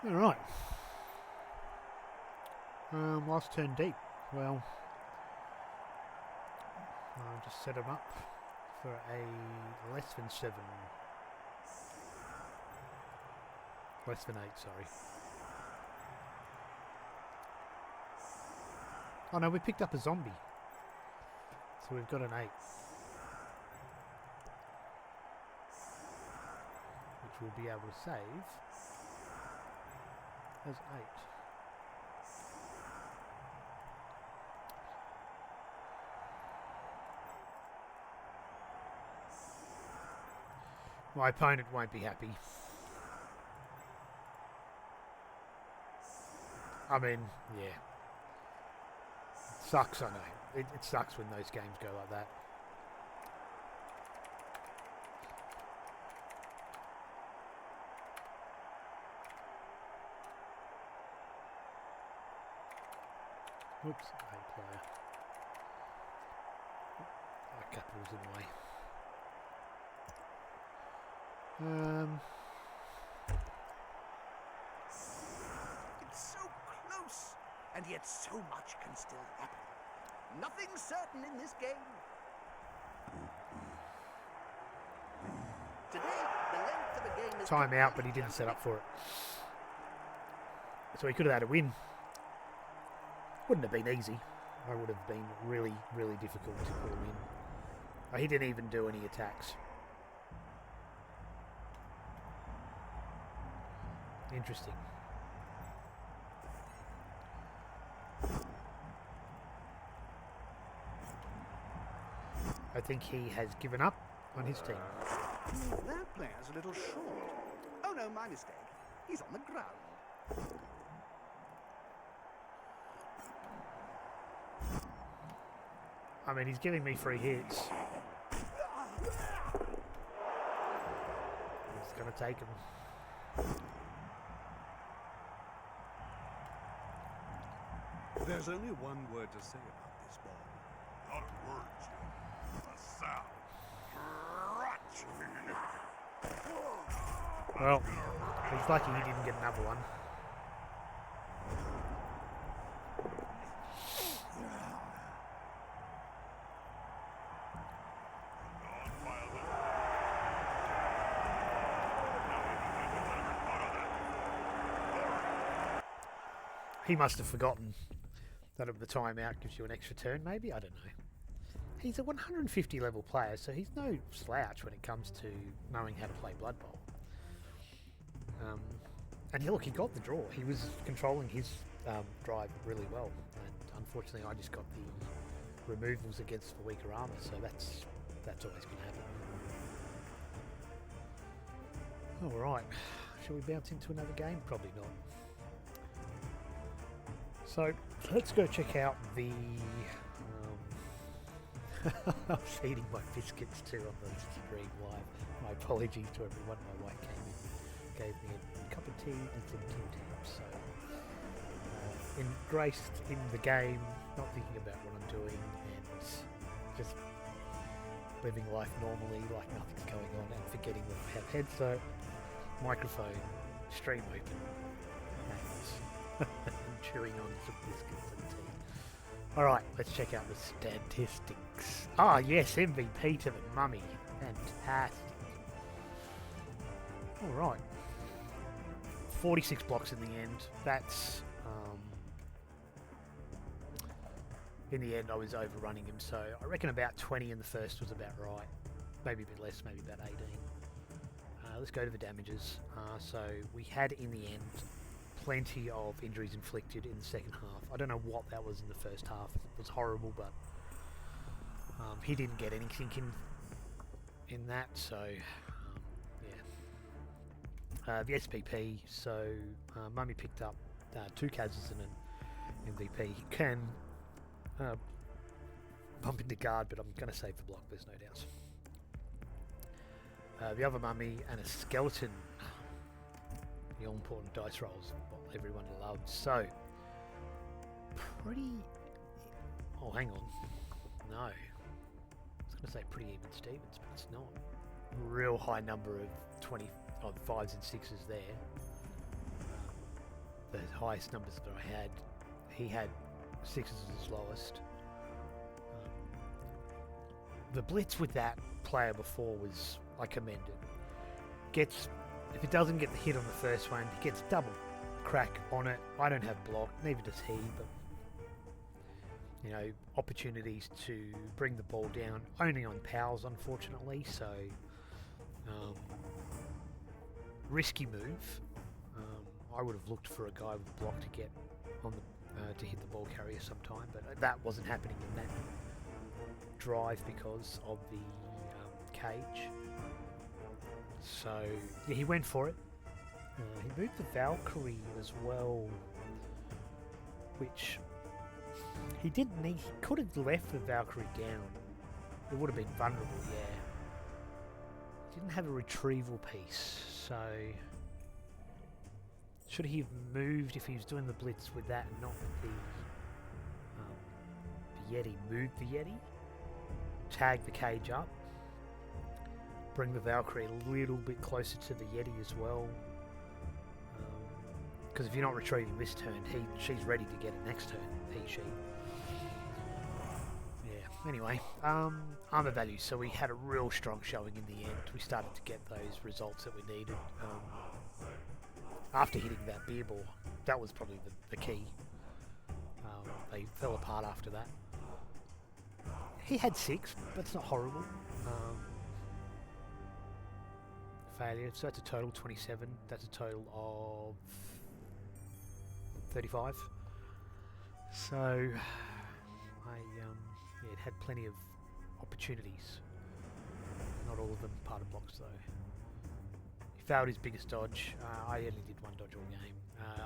[SPEAKER 1] Alright. Last turn deep. Well, I'll just set him up for a less than 7. Less than 8, sorry. Oh no, we picked up a zombie. So we've got an 8. Which we'll be able to save as 8. My opponent won't be happy. I mean, yeah. It sucks, I know. It sucks when those games go like that. Oops, A player. That capital's in the way.
[SPEAKER 2] It's so close, and yet so much can still happen. Nothing's certain in this game. Today, the length of a game is
[SPEAKER 1] Time out, but he didn't set up for it. So he could have had a win. Wouldn't have been easy. It would have been really, really difficult to pull him in. He didn't even do any attacks. Interesting. I think he has given up on his team.
[SPEAKER 2] That player's a little short. Oh no, my mistake. He's on the ground.
[SPEAKER 1] I mean, he's giving me free hits. It's going to take him.
[SPEAKER 2] There's only one word to say about this ball.
[SPEAKER 3] Not a word, Jim. A sound. Crunch.
[SPEAKER 1] Well, he's lucky he didn't get another one. He must have forgotten that the timeout gives you an extra turn, maybe? I don't know. He's a 150 level player, so he's no slouch when it comes to knowing how to play Blood Bowl. And look, he got the draw. He was controlling his drive really well. And unfortunately, I just got the removals against the weaker armour, so that's always going to happen. Alright, shall we bounce into another game? Probably not. So let's go check out the. I'm feeding my biscuits too on the stream live. My apologies to everyone. My wife came in, gave me a cup of tea and some Tim Tams. So engrossed in the game, not thinking about what I'm doing, and just living life normally, like nothing's going on, and forgetting that I have headset, microphone, stream open, and chewing on some biscuits and tea. Alright, let's check out the statistics. Ah, yes, MVP to the mummy. Fantastic. Alright. 46 blocks in the end. That's in the end I was overrunning him, so I reckon about 20 in the first was about right. Maybe a bit less, maybe about 18. Let's go to the damages. So we had in the end plenty of injuries inflicted in the second half. I don't know what that was in the first half. It was horrible, but he didn't get anything in that, so yeah. The SPP, so Mummy picked up 2 Kazs and an MVP. He can bump into guard, but I'm going to save the block, there's no doubt. The other Mummy and a skeleton. The all-important dice rolls, what everyone loves. So, pretty... Oh, hang on. No. I was going to say pretty even Stevens, but it's not. Real high number of 20 odd 5s and 6s there. The highest numbers that I had, he had 6s as his lowest. The blitz with that player before was, I commend it. If it doesn't get the hit on the first one, he gets double crack on it. I don't have block, neither does he, but you know, opportunities to bring the ball down only on pals, unfortunately. So risky move. I would have looked for a guy with block to get on the to hit the ball carrier sometime, but that wasn't happening in that drive because of the cage. So yeah, he went for it. He moved the Valkyrie as well, which he didn't need. He could have left the Valkyrie down. It would have been vulnerable, yeah. Didn't have a retrieval piece, so should he have moved if he was doing the blitz with that and not with the Yeti? Move the Yeti, tag the cage up, bring the Valkyrie a little bit closer to the Yeti as well. Because if you're not retrieving this turn, she's ready to get it next turn. She. Yeah. Anyway, armor value. So we had a real strong showing in the end. We started to get those results that we needed. After hitting that beer ball, that was probably the key. They fell apart after that. He had 6, but it's not horrible. Failure. So that's a total 27. That's a total of 35. So yeah, it had plenty of opportunities. Not all of them part of blocks though. He failed his biggest dodge. I only did 1 dodge all game.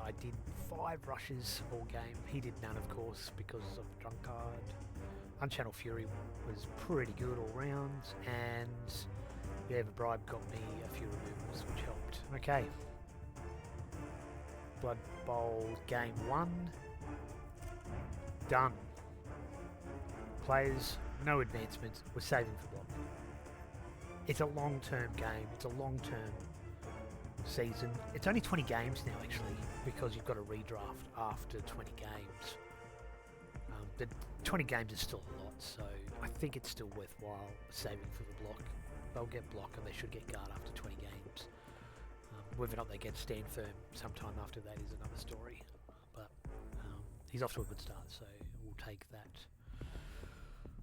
[SPEAKER 1] I did 5 rushes all game. He did none, of course, because of Drunkard. Unchanneled Fury was pretty good all round, and yeah, the bribe got me a few removals, which helped. Okay. Blood Bowl Game 1. Done. Players, no advancements. We're saving for block. It's a long-term game. It's a long-term season. It's only 20 games now, actually, because you've got a redraft after 20 games. But 20 games is still a lot, so I think it's still worthwhile saving for the block. They'll get block and they should get guard after 20 games. Whether or not they get stand firm sometime after that is another story. But he's off to a good start, so we'll take that.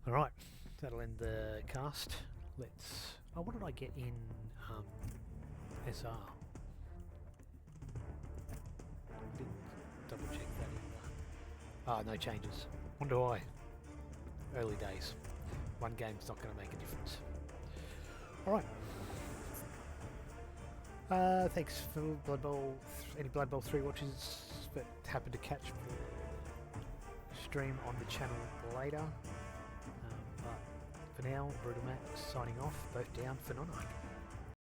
[SPEAKER 1] Alright, that'll end the cast. Let's... Oh, what did I get in SR? I didn't double check that either. No changes. Wonder why. Early days. 1 game's not going to make a difference. Alright. Thanks for Blood Bowl, any Blood Bowl 3 watchers that happen to catch the stream on the channel later. But for now, Brutal Max signing off, both down for non-hype.